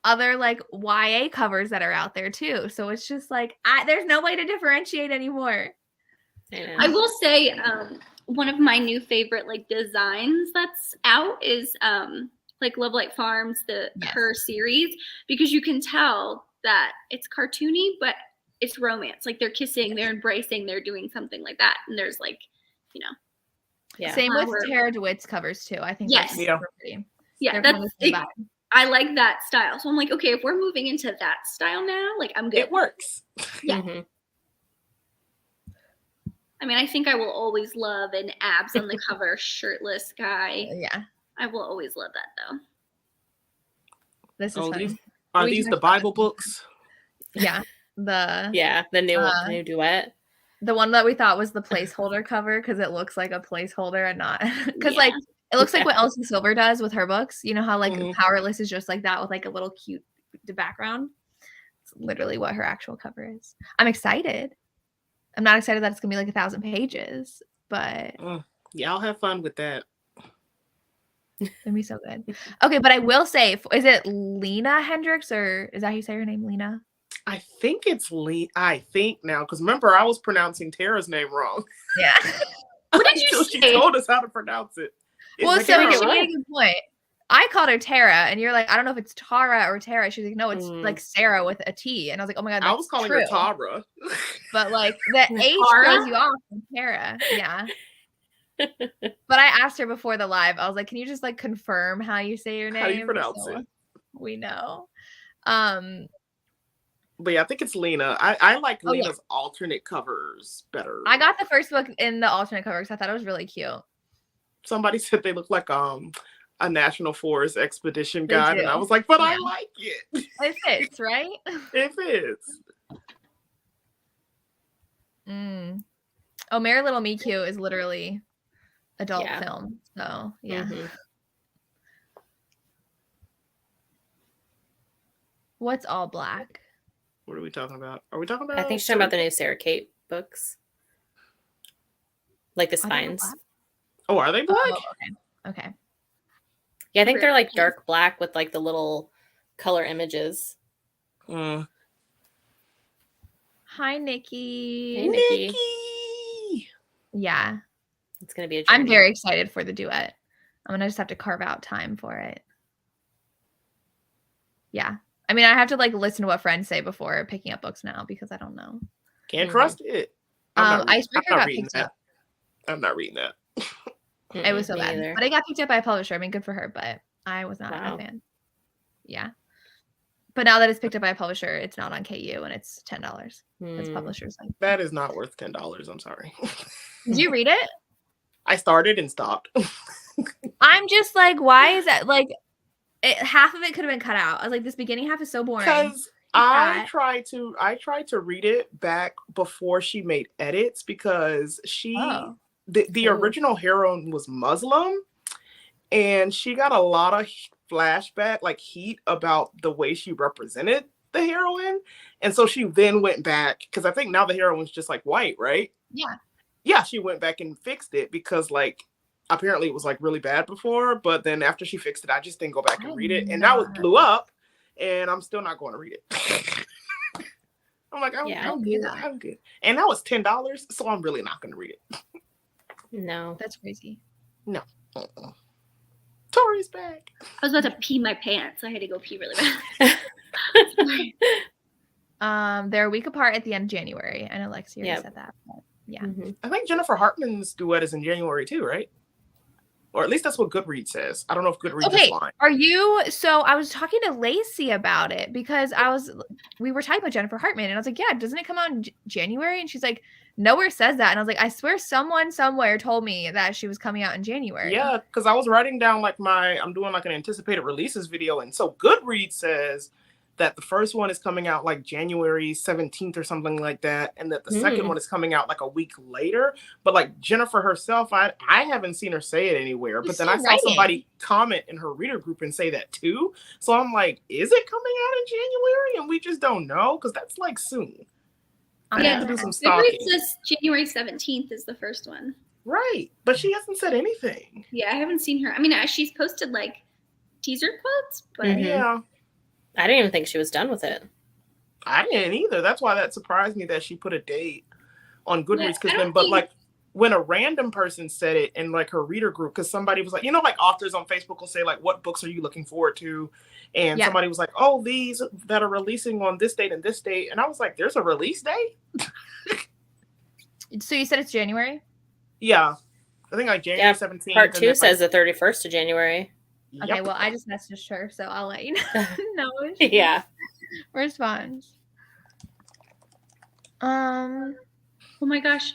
other, like, YA covers that are out there, too. So it's just, like, there's no way to differentiate anymore. I will say, one of my new favorite, like, designs that's out is, like, Love Light Farms, her series, because you can tell that it's cartoony, but it's romance. Like they're kissing, they're embracing, they're doing something like that. And there's like, Same with Tara DeWitt's covers too. I think that's super pretty. Yeah, I like that style. So I'm like, okay, if we're moving into that style now, like I'm good. It works. Yeah. I mean, I think I will always love an abs on the cover shirtless guy. Yeah. I will always love that though. This is funny. Are these the Bible books? Yeah. The new duet. The one that we thought was the placeholder cover because it looks like a placeholder and not because Yeah. like it looks like what Elsie Silver does with her books. You know how like Mhm. Powerless is just like that with like a little cute background. It's literally what her actual cover is. I'm excited. I'm not excited that it's gonna be like 1,000 pages, but Y'all have fun with that. it's gonna be so good. Okay, but I will say, is it Lena Hendricks or is that how you say her name, Lena? I think it's Lee. I think now, because remember, I was pronouncing Tara's name wrong. Yeah. What did you until say? she told us how to pronounce it. Well, It's so Tara. she made a good point. I called her Tara, and you're like, I don't know if it's Tara or Tara. She's like, no, it's like Sarah with a T. And I was like, oh my god, that's I was calling true. her Tara. But like the H Tara? throws you off from Tara. Yeah. But I asked her before the live. I was like, can you just like confirm how you say your name? How do you pronounce So it? we know. But yeah, I think it's Lena. I like Oh, yeah. Lena's alternate covers better. I got the first book in the alternate cover because I thought it was really cute. Somebody said they look like a National Forest expedition They guide, do. and I was like, but I Yeah. like it. It fits, right? It fits. Oh, Merry Little Me Cute is literally adult Yeah. film. So yeah. Mhm. What's all black? What are we talking about? Are we talking about? I think she's talking about the new Sarah Kate books. Like the Are they all spines. black? Oh, are they black? Oh, okay. Yeah, I think they're like dark black with like the little color images. Mm. Hi, Nikki. Hey, Nikki. Nikki. Yeah. It's gonna be a journey. I'm very excited for the duet. I'm gonna just have to carve out time for it. Yeah. I mean, I have to like listen to what friends say before picking up books now because I don't know. Can't trust it. Icebreaker got reading picked that. up. I'm not reading that. It was so Me bad. neither. But it got picked up by a publisher. I mean, good for her, but I was not Wow. a fan. Yeah. But now that it's picked up by a publisher, it's not on KU and it's $10. That's publisher's like. That is not worth $10. I'm sorry. Did you read it? I started and stopped. I'm just like, why is that? Like, half of it could have been cut out. I was like, this beginning half is so boring. Because I tried to read it back before she made edits because the original heroine was Muslim, and she got a lot of flashback, like heat about the way she represented the heroine, and so she then went back because I think now the heroine's just like white, right? Yeah, she went back and fixed it because like apparently it was like really bad before, but then after she fixed it, I just didn't go back and read it, and now it blew up, and I'm still not going to read it. I'm like, I'm good. And now it's $10, so I'm really not going to read it. No. That's crazy. No. Tori's back. I was about to pee my pants. I had to go pee really bad. They're a week apart at the end of January. I know Lexi already said that. But yeah. Mm-hmm. I think Jennifer Hartman's duet is in January too, right? Or at least that's what Goodreads says. I don't know if Goodreads is lying. Are you? So I was talking to Lacey about it because we were talking about Jennifer Hartman, and I was like, yeah, doesn't it come out in January? And she's like, nowhere says that. And I was like, I swear someone somewhere told me that she was coming out in January. Yeah, because I was writing down like I'm doing like an anticipated releases video, and so Goodreads says that the first one is coming out like January 17th or something like that, and that the second one is coming out like a week later. But like Jennifer herself, I haven't seen her say it anywhere. But then I saw somebody comment in her reader group and say that too. So I'm like, is it coming out in January and we just don't know? Because that's like soon. I have to do some stalking. It says January 17th is the first one. Right, but she hasn't said anything. Yeah, I haven't seen her. I mean, she's posted like teaser quotes, but yeah. I didn't even think she was done with it. I didn't either. That's why that surprised me that she put a date on Goodreads. But like when a random person said it in like her reader group, because somebody was like, you know, like authors on Facebook will say like, what books are you looking forward to? And somebody was like, oh, these that are releasing on this date and this date. And I was like, there's a release date? So you said it's January? Yeah. I think like January 17th. Part 2 says the 31st of January. Okay, well, I just messaged her, so I'll let you know. Yeah. Response. Oh my gosh.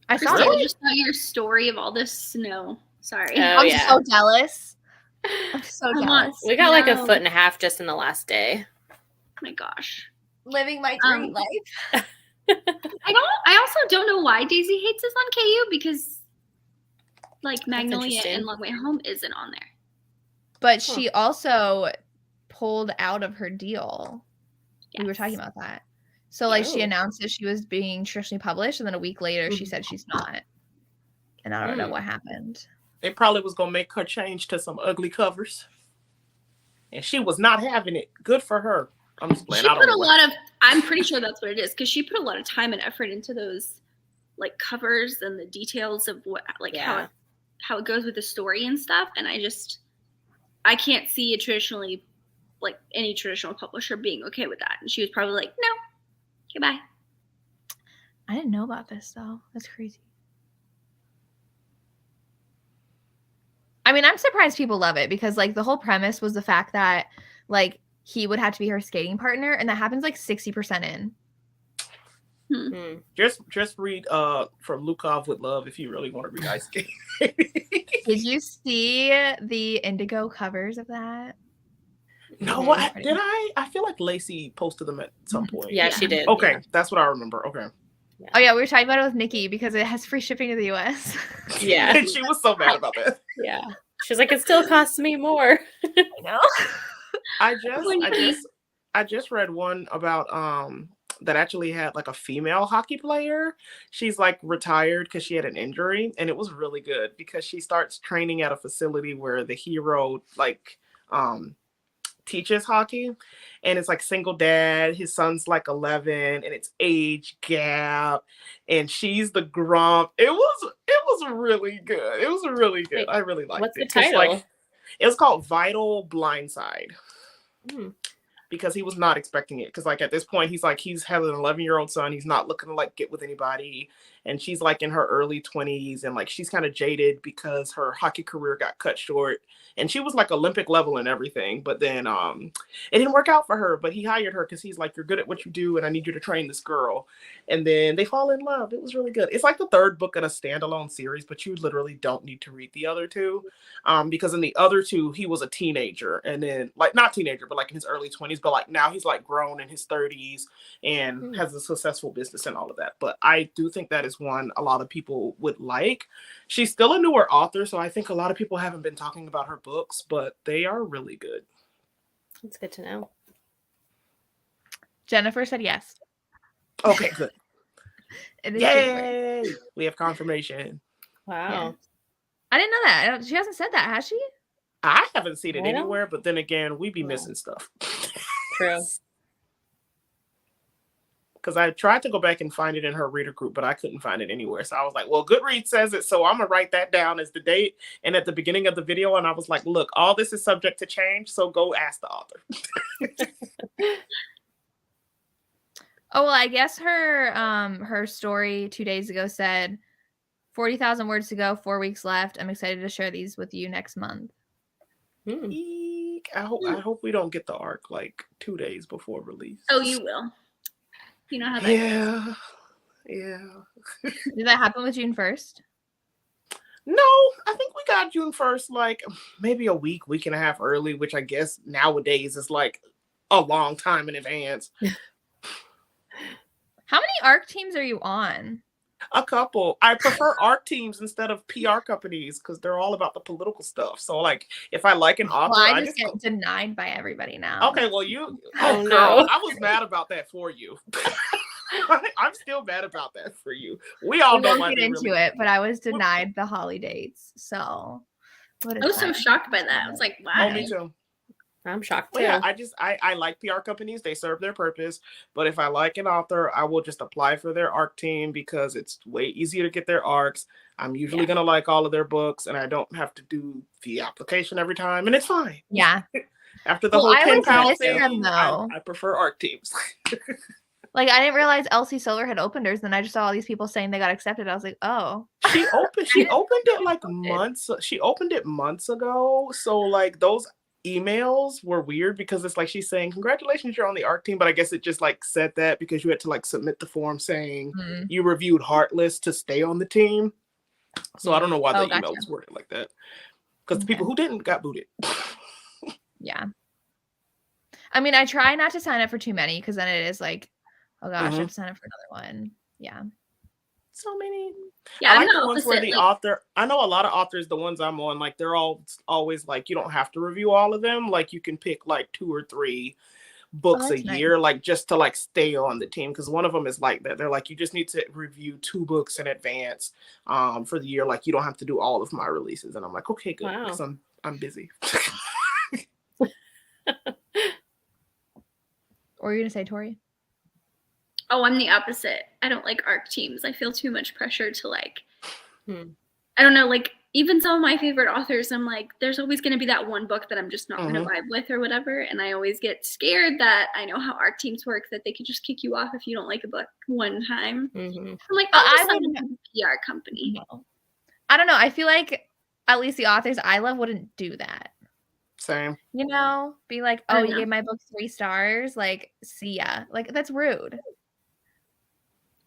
I Christi, saw I just saw your story of all this snow. Sorry. I'm so jealous. I'm so jealous. We got like a foot and a half just in the last day. Oh my gosh. Living my dream life. I also don't know why Daisy hates us on KU because like Magnolia and Long Way Home isn't on there. But she also pulled out of her deal. Yes. We were talking about that. So like she announced that she was being traditionally published, and then a week later she said she's not. And I don't know what happened. They probably was gonna make her change to some ugly covers, and she was not having it. Good for her. I'm just playing. I'm pretty sure that's what it is because she put a lot of time and effort into those like covers and the details of what how it goes with the story and stuff. And I can't see a traditionally like any traditional publisher being okay with that. And she was probably like, no, goodbye. I didn't know about this though. That's crazy. I mean, I'm surprised people love it because like the whole premise was the fact that like he would have to be her skating partner, and that happens like 60% in. Just read from Lukov with Love if you really want to read ice skating. Did you see the indigo covers of that? No, did I? I feel like Lacey posted them at some point. Yeah, she did. Okay, that's what I remember. Okay. Yeah. Oh yeah, we were talking about it with Nikki because it has free shipping to the US. Yeah. And she was so mad about that. Yeah. She's like, it still costs me more. I know. I just read one about that actually had like a female hockey player. She's like retired because she had an injury, and it was really good because she starts training at a facility where the hero like teaches hockey, and it's like single dad, his son's like 11, and it's age gap, and she's the grump. It was really good. It was really good. I really liked it. What's the title? It was called Vital Blindside. Because he was not expecting it. Because like at this point, he's had an 11-year-old son. He's not looking to like get with anybody. And she's like in her early 20s, and like she's kind of jaded because her hockey career got cut short. And she was like Olympic level and everything. But then it didn't work out for her. But he hired her because he's like, you're good at what you do, and I need you to train this girl. And then they fall in love. It was really good. It's like the third book in a standalone series, but you literally don't need to read the other two. Because in the other two, he was a teenager, and then like not teenager, but like in his early 20s. But like now he's like grown in his 30s and has a successful business and all of that. But I do think that is one a lot of people would like. She's still a newer author, so I think a lot of people haven't been talking about her books, but they are really good. That's good to know. Jennifer said yes. Okay, good. Yay! We have confirmation. Wow. Yeah. I didn't know that. She hasn't said that, has she? I haven't seen it anywhere, but then again, we be missing stuff. True. Because I tried to go back and find it in her reader group, but I couldn't find it anywhere. So I was like, well, Goodreads says it, so I'm going to write that down as the date and at the beginning of the video. And I was like, look, all this is subject to change, so go ask the author. Oh, well, I guess her story 2 days ago said 40,000 words to go, 4 weeks left. I'm excited to share these with you next month. Eek. I hope we don't get the arc like 2 days before release. Oh, you will. You know how that goes. Did that happen with June 1st? No, I think we got June 1st like maybe a week and a half early, which I guess nowadays is like a long time in advance. How many ARC teams are you on? A couple. I prefer ARC teams instead of PR companies because they're all about the political stuff. So like if I like an author, I just get denied by everybody now. Okay, well girl, I was mad about that for you. I'm still mad about that for you. We all know won't get into it, but I was denied the Holly dates. So I was so shocked by that. I was like, wow. Oh, me too. I'm shocked too. Yeah, I like PR companies. They serve their purpose. But if I like an author, I will just apply for their ARC team because it's way easier to get their ARCs. I'm usually going to like all of their books, and I don't have to do the application every time, and it's fine. Yeah. After the whole 10 pound thing, though. I prefer ARC teams. Like, I didn't realize Elsie Silver had opened hers, and I just saw all these people saying they got accepted. I was like, oh. She opened it like months. She opened it months ago. So like those emails were weird because it's like she's saying congratulations, you're on the ARC team, but I guess it just like said that because you had to like submit the form saying you reviewed Heartless to stay on the team. So I don't know why the email was worded like that because the people who didn't got booted. Yeah, I mean, I try not to sign up for too many because then it is like Oh gosh, I have to sign up for another one. Yeah. So many. Yeah, I I'm like the the ones where opposite. the Like, author. I know a lot of authors. The ones I'm on, like they're all always like you don't have to review all of them. Like you can pick like 2 or 3 Oh, books a that's nice. year, like just to like stay on the team. Because one of them is like that. They're like you just need to review 2 books in advance for the year. Like you don't have to do all of my releases. And I'm like, okay, good, because Wow. I'm busy. Or you're gonna say Tori? oh, I'm the opposite. I don't like ARC teams. I feel too much pressure to like, Hmm. I don't know, like even some of my favorite authors, I'm like, there's always going to be that one book that I'm just not going to vibe with or whatever. And I always get scared that I know how ARC teams work, that they could just kick you off if you don't like a book one time. Mm-hmm. I'm like, But I'll just I sign wouldn't. up with a PR company. No. I don't know. I feel like at least the authors I love wouldn't do that. Same. You know, be like, I oh, don't you know. gave my book 3 stars. Like, see ya. Like, that's rude.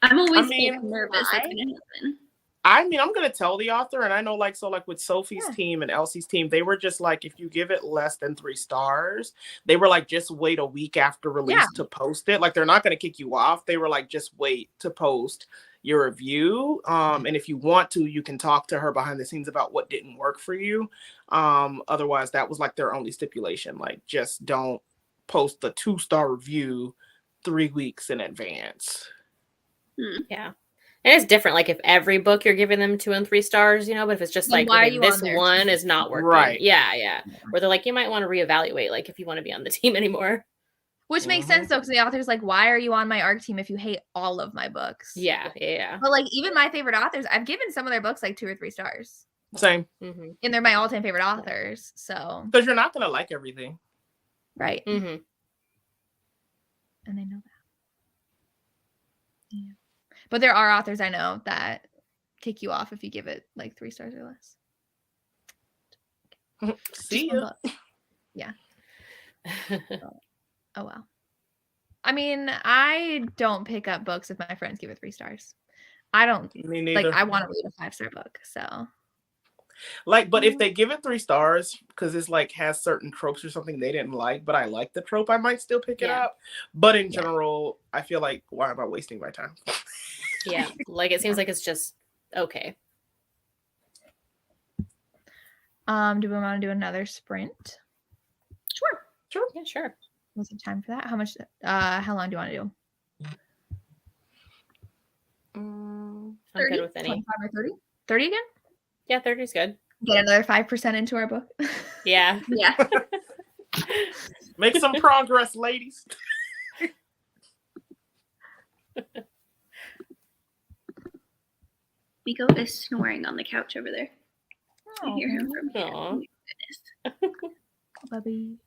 I'm always mean, like, nervous that's going to happen. I mean, I'm gonna tell the author, and I know, like, so, like, with Sophie's Yeah. team and Elsie's team, they were just like, if you give it less than 3 stars, they were like, just wait a week after release to post it. Like, they're not gonna kick you off. They were like, just wait to post your review. And if you want to, you can talk to her behind the scenes about what didn't work for you. Otherwise, that was like their only stipulation. Like, just don't post the 2-star review 3 weeks in advance. Yeah. And it's different. Like if every book you're giving them 2 and 3 stars, you know, but if it's just Then like, why are okay, you this on there? one is not working. Right. Yeah. Where they're like, you might want to reevaluate, like if you want to be on the team anymore. Which makes sense though, because the author's like, why are you on my ARC team if you hate all of my books? Yeah. But like even my favorite authors, I've given some of their books like 2 or 3 stars. Same. Mm-hmm. And they're my all-time favorite authors. So Because you're not gonna like everything. right. Mm-hmm. And they know that. Yeah. But there are authors I know that kick you off if you give it like 3 stars or less. See Just one ya. book. Yeah. Oh well. I mean, I don't pick up books if my friends give it 3 stars. I don't Me neither. like. I want to read a 5-star book. So Like, but if they give it 3 stars because it's like has certain tropes or something they didn't like, but I like the trope, I might still pick it up. But in general, I feel like, why am I wasting my time? Yeah. Like it seems like it's just okay. do we want to do another sprint? Sure. Yeah, sure. What's the time for that? How much? How long do you want to do? I'm 30? good with any. 25 or 30? 30 again? Yeah, 30 is good. Get another 5% into our book. Yeah. Yeah. Make some progress, ladies. Miko is snoring on the couch over there. I hear him from here. Aw. Oh my goodness. Bubby.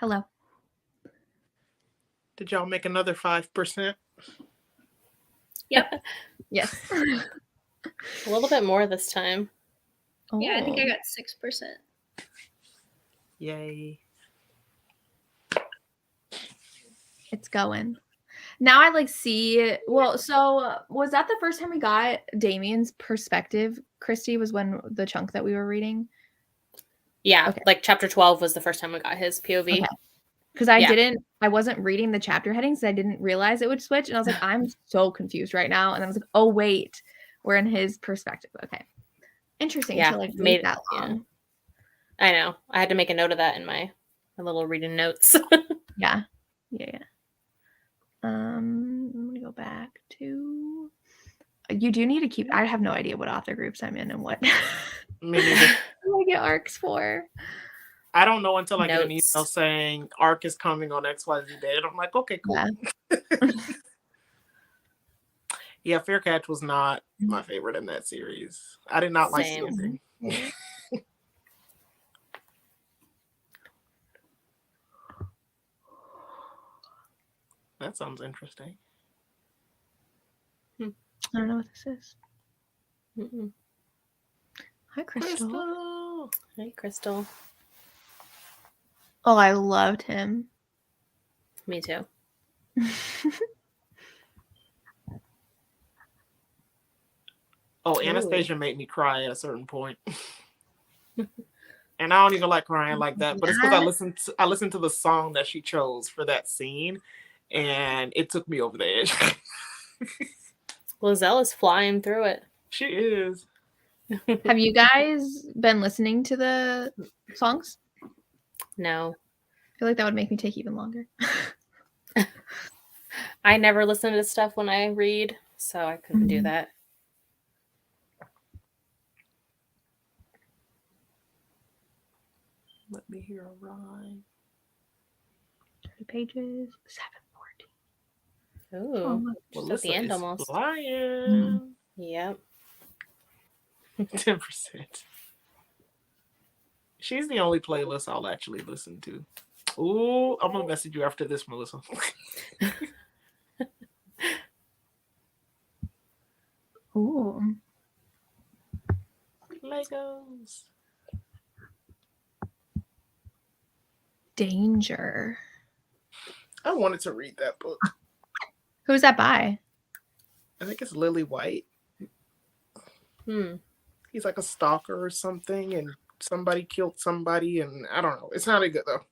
Hello. Did y'all make another 5%? Yep. Yes. A little bit more this time. Yeah, I think I Oh. got 6%. Yay. It's going. Now I like see. Well, so was that the first time we got Damien's perspective? Christi was when the chunk that we were reading. Yeah, Okay. like chapter 12 was the first time we got his POV. Okay. Because I wasn't reading the chapter headings. I didn't realize it would switch. And I was like, I'm so confused right now. And I was like, oh, wait, we're in his perspective. Okay. Interesting Yeah, to like made wait that long. Yeah. I know. I had to make a note of that in my little reading notes. Yeah. I'm gonna go back to. You do need to keep. I have no idea what author groups I'm in and what. Me neither. What I get arcs for. I don't know until I get an Notes. email saying ARC is coming on XYZ day. And I'm like, okay, cool. Yeah. Yeah, Faircatch was not my favorite in that series. I did not like the Same. ending. That sounds interesting. I don't know what this is. Mm-mm. Hi, Crystal. Crystal. Hey, Crystal. Oh, I loved him. Me too. Oh, Anastasia made me cry at a certain point. And I don't even like crying like that, but it's because I listened to the song that she chose for that scene, and it took me over the edge. Lizelle is flying through it. She is. Have you guys been listening to the songs? No. I feel like that would make me take even longer. I never listen to stuff when I read, so I couldn't do that. Let me hear a rhyme. 30 pages, 714. Ooh, just at the end almost. Flying. Yep. 10%. She's the only playlist I'll actually listen to. Ooh, I'm gonna message you after this, Melissa. Ooh. Legos. Danger. I wanted to read that book. Who's that by? I think it's Lily White. He's like a stalker or something, and somebody killed somebody, and I don't know. It's not good though.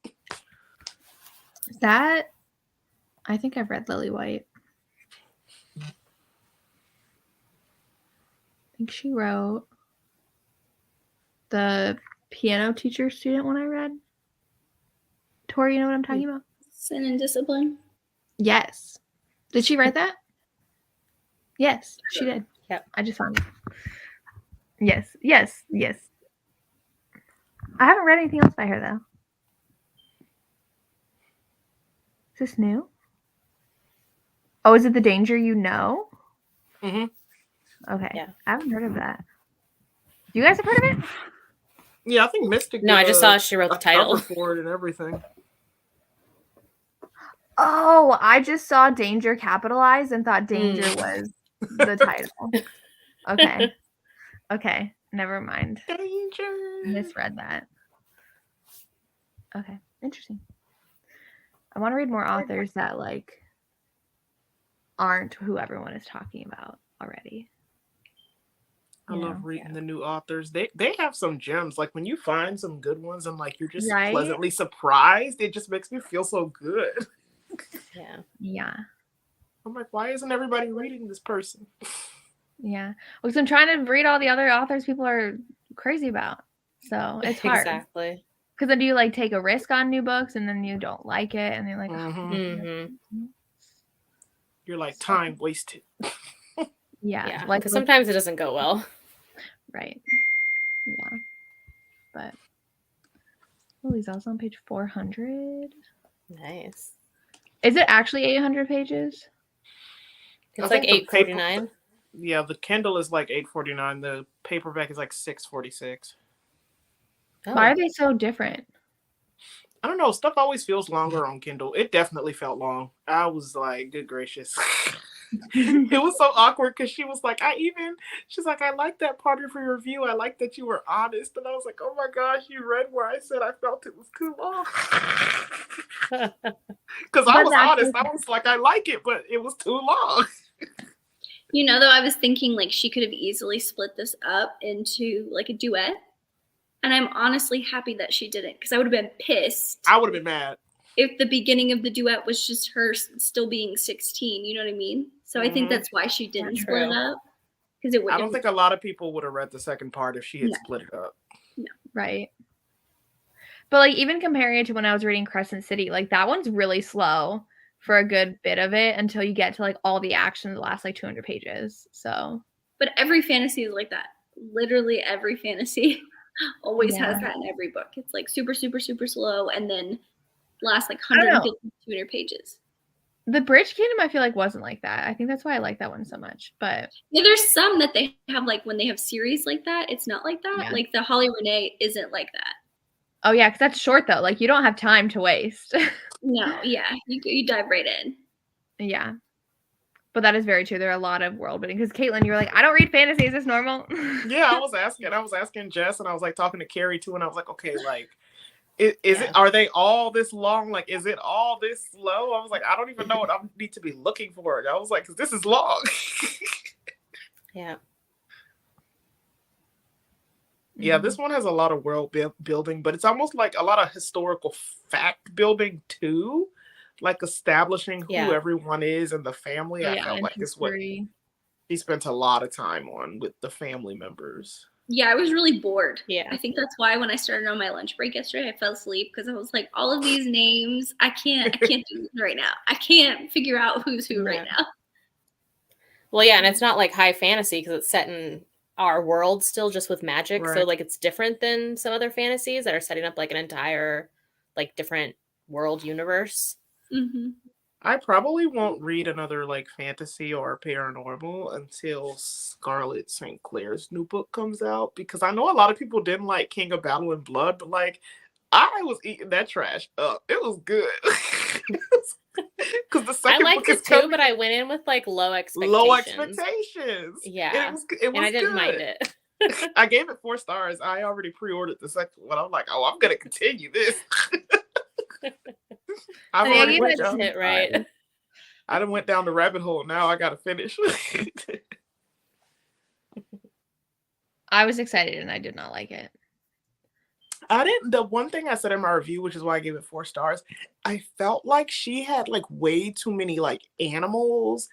That I think I've read Lily White. I think she wrote the piano teacher student one I read. Tori, you know what I'm talking about? Sin and Discipline. Yes. Did she write that? Yes, she did. Yep. I just found it. Yes. I haven't read anything else by her though. Is this new? Oh, is it The Danger You Know? Mm-hmm. Okay. Yeah. I haven't heard of that. You guys have heard of it? Yeah, I think Mystic. No, I just saw she wrote the title for it and everything. Oh, I just saw Danger capitalized and thought Danger was the title. Okay. Never mind. Danger. Misread that. Okay. Interesting. I want to read more authors that like aren't who everyone is talking about already. I love reading the new authors. They have some gems. Like when you find some good ones and like you're just pleasantly surprised, it just makes me feel so good. Yeah. I'm like, why isn't everybody reading this person? Yeah. Because I'm trying to read all the other authors people are crazy about. So it's hard. Exactly. Because then you like take a risk on new books and then you don't like it and you're like, you're like time wasted. Yeah. Like because sometimes it doesn't go well. Right. Yeah. But he's also on page 400. Nice. Is it actually 800 pages? It's like 849. Yeah, the Kindle is like 849. The paperback is like 646. Why are they so different? I don't know. Stuff always feels longer on Kindle. It definitely felt long. I was like, good gracious. It was so awkward because she's like, I like that part of your review. I like that you were honest. And I was like, oh my gosh, you read where I said I felt it was too long. Because I was honest. I was like, I like it, but it was too long. You know, though, I was thinking like she could have easily split this up into like a duet. And I'm honestly happy that she didn't, because I would have been pissed. I would have been mad if the beginning of the duet was just her still being 16. You know what I mean? So I think that's why she didn't split it up. Because it would. I don't think a lot of people would have read the second part if she had split it up. No. Right. But like even comparing it to when I was reading Crescent City, like that one's really slow for a good bit of it until you get to like all the action the last like 200 pages. So. But every fantasy is like that. Literally every fantasy always has that in every book. It's like super, super, super slow, and then last like 150, 200 pages. The Bridge Kingdom, I feel like wasn't like that. I think that's why I like that one so much. But yeah, there's some that they have like when they have series like that, it's not like that. Yeah. Like the Holly Renee isn't like that. Oh yeah, because that's short though. Like you don't have time to waste. No, yeah, you dive right in. Yeah, but that is very true. There are a lot of world building. Because Caitlin, you were like, I don't read fantasy. Is this normal? Yeah, I was asking Jess, and I was like talking to Carrie too, and I was like, okay, like. Are they all this long? Like, is it all this slow? I was like, I don't even know what I need to be looking for. And I was like, because this is long. Yeah. Yeah, this one has a lot of world building, but it's almost like a lot of historical fact building too, like establishing who everyone is and the family. I felt like this what he spent a lot of time on with the family members. Yeah, I was really bored. Yeah. I think that's why when I started on my lunch break yesterday, I fell asleep because I was like, all of these names, I can't do this right now. I can't figure out who's who right now. Well, yeah, and it's not like high fantasy because it's set in our world still just with magic. Right. So like it's different than some other fantasies that are setting up like an entire like different world universe. Mm-hmm. I probably won't read another like fantasy or paranormal until Scarlett St. Clair's new book comes out, because I know a lot of people didn't like King of Battle and Blood, but like I was eating that trash up. It was good. Because the second I liked book it too, but I went in with like low expectations. Low expectations. Yeah. It was and I didn't good. mind it. I gave it 4 stars. I already pre-ordered the second one. I'm like, oh, I'm gonna continue this. I've already went down it right. I done went down the rabbit hole. Now I gotta finish. I was excited and I did not like it. I didn't. The one thing I said in my review, which is why I gave it 4 stars, I felt like she had like way too many like animals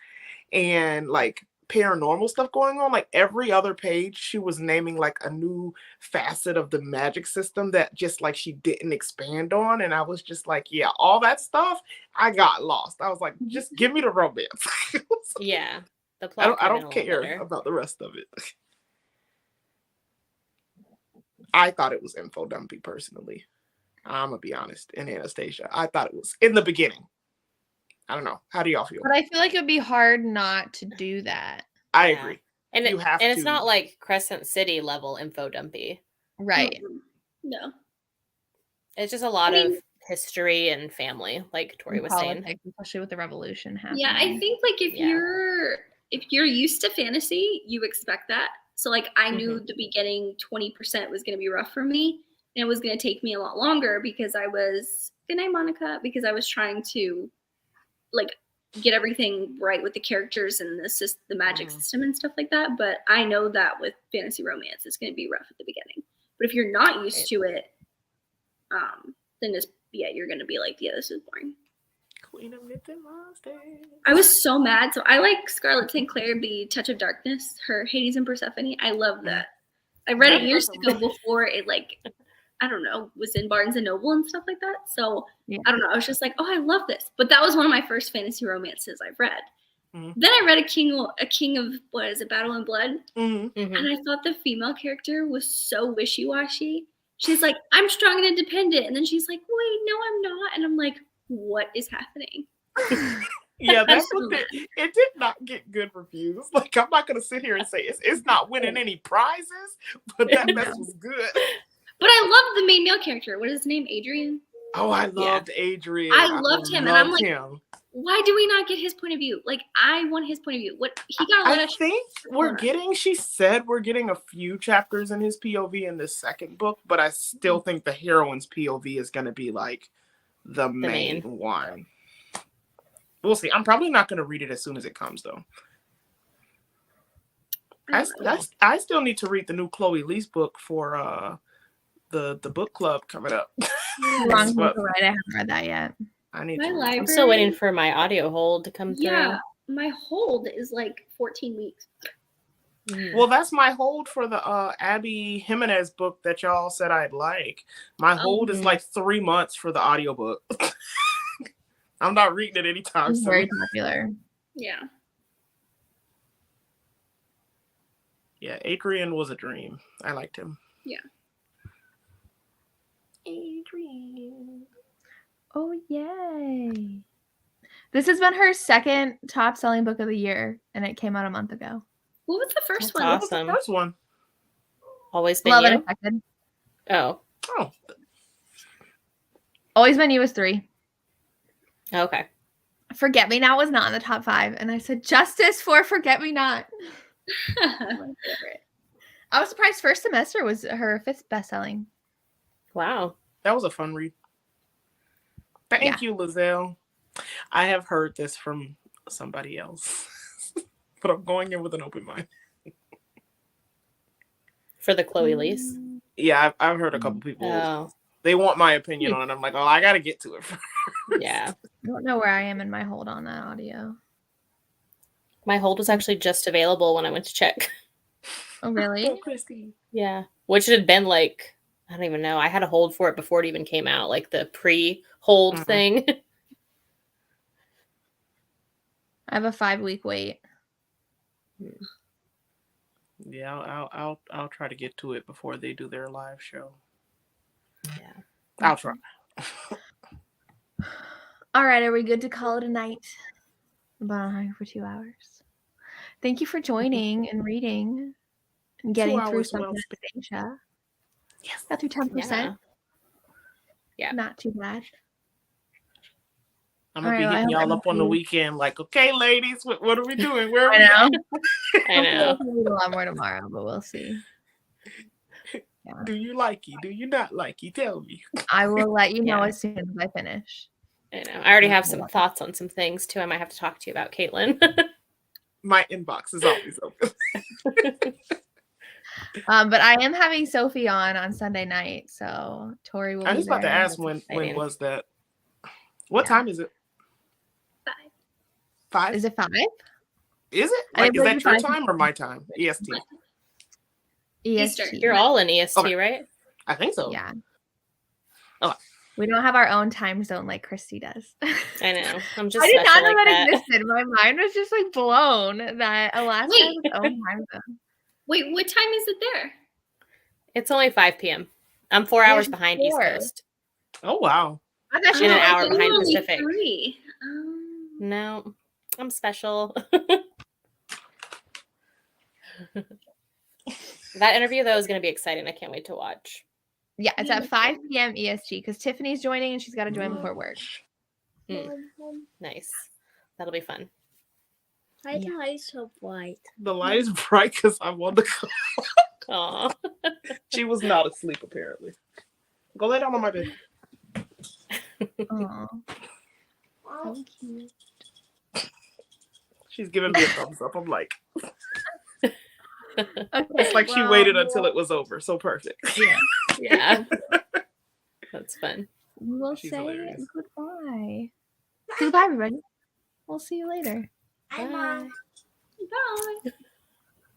and like paranormal stuff going on. Like every other page, she was naming like a new facet of the magic system that just like she didn't expand on. And I was just like, yeah, all that stuff, I got lost. I was like, just give me the romance. Yeah. The plot I don't care about the rest of it. I thought it was info dumpy personally. I'm gonna be honest. In Anastasia, I thought it was in the beginning. I don't know. How do y'all feel? But I feel like it would be hard not to do that. I agree. And it's not like Crescent City level info dumpy. Right. No. It's just a lot of history and family, like Tori was saying. Especially with the revolution happening. Yeah, I think like if you're used to fantasy, you expect that. So like I knew the beginning 20% was gonna be rough for me. And it was gonna take me a lot longer because I was good night, Monica, because I was trying to like get everything right with the characters and the magic system and stuff like that. But I know that with fantasy romance, it's going to be rough at the beginning. But if you're not used to it, then you're going to be like, yeah, this is boring. Queen of Myth and Monsters. I was so mad. So I like Scarlett St. Clair, The Touch of Darkness, her Hades and Persephone. I love that. I read it years ago before it like, I don't know, was in Barnes and Noble and stuff like that. So I don't know. I was just like, oh, I love this. But that was one of my first fantasy romances I've read. Mm-hmm. Then I read a King of what is it, Battle and Blood? Mm-hmm. And I thought the female character was so wishy-washy. She's like, I'm strong and independent. And then she's like, wait, no, I'm not. And I'm like, what is happening? Yeah, that's what it did not get good reviews. Like, I'm not going to sit here and say it's not winning any prizes, but that mess was good. But I love the main male character. What is his name? Adrian? Oh, I Yeah. loved Adrian. I loved him, and I'm loved like, him. why do we not get his point of view? Like, I want his point of view. What he got a lot I of think she said we're getting a few chapters in his POV in this second book, but I still think the heroine's POV is going to be like the main one. We'll see. I'm probably not going to read it as soon as it comes, though. I still need to read the new Chloe Lee's book for the book club coming up. Wrong book, right? I haven't read that yet. I'm still waiting for my audio hold to come through. Yeah, my hold is like 14 weeks. Well, that's my hold for the Abby Jimenez book that y'all said I'd like. My hold is like 3 months for the audiobook. I'm not reading it anytime It's soon. very popular. Yeah. Yeah, Adrian was a dream. I liked him. Yeah. Adrian. Oh, yay. This has been her second top selling book of the year, and it came out a month ago. What was the first one? Awesome. What was the first one? Always Been Love You? Unexpected. Oh. Always Been You was 3. Okay. Forget Me Not was not in the top 5, and I said justice for Forget Me Not. My favorite. I was surprised First Semester was her 5th best-selling. Wow. That was a fun read. Thank you, Lizelle. I have heard this from somebody else, but I'm going in with an open mind. For the Chloe Lee's? Yeah, I've heard a couple people. Oh. They want my opinion on it. I'm like, oh, I got to get to it first. Yeah. I don't know where I am in my hold on that audio. My hold was actually just available when I went to check. Oh, really? Oh, Christi. Yeah. Which had been like, I don't even know. I had a hold for it before it even came out, like the pre-hold thing. I have a 5-week wait. Yeah, I'll try to get to it before they do their live show. Yeah. I'll try. All right, are we good to call it a night? I've been on high for 2 hours. Thank you for joining and reading and getting 2 through hours some well spent. Anastasia. Yes. Got through 10%. Yeah. Not too bad. I'm gonna be hitting y'all up on the weekend, like, okay, ladies, what are we doing? Where are I know. I know. We'll read a lot more tomorrow, but we'll see. Yeah. Do you like it? Do you not like it? Tell me. I will let you know as soon as I finish. I know. I already have some thoughts on some things too. I might have to talk to you about, Caitlin. My inbox is always open. But I am having Sophie on Sunday night, so Tori will. I was about to ask when was that? What time is it? 5. Is it 5? Is it? Like, is that your time or my time? EST. EST. You're all in EST, right? I think so. Yeah. Oh. We don't have our own time zone like Christi does. I know. I'm just. I did not know like that existed. My mind was just like blown that Alaska has its own time zone. Wait, what time is it there? It's only 5 p.m. I'm 4 hours behind East Coast. Oh wow! I thought And an hour behind Pacific. 3. No, I'm special. That interview though is going to be exciting. I can't wait to watch. Yeah, it's at 5 p.m. EST because Tiffany's joining and she's got to join before work. Nice. That'll be fun. Why the light is so bright? The light is bright because I'm on the clock. Aw. She was not asleep apparently. Go lay down on my bed. Aw. So cute. She's giving me a thumbs up. I'm like, Okay, it's like she waited until it was over. So perfect. Yeah. That's fun. We will She's say hilarious. goodbye. Say goodbye, everybody. We'll see you later. Bye, Mom. Bye.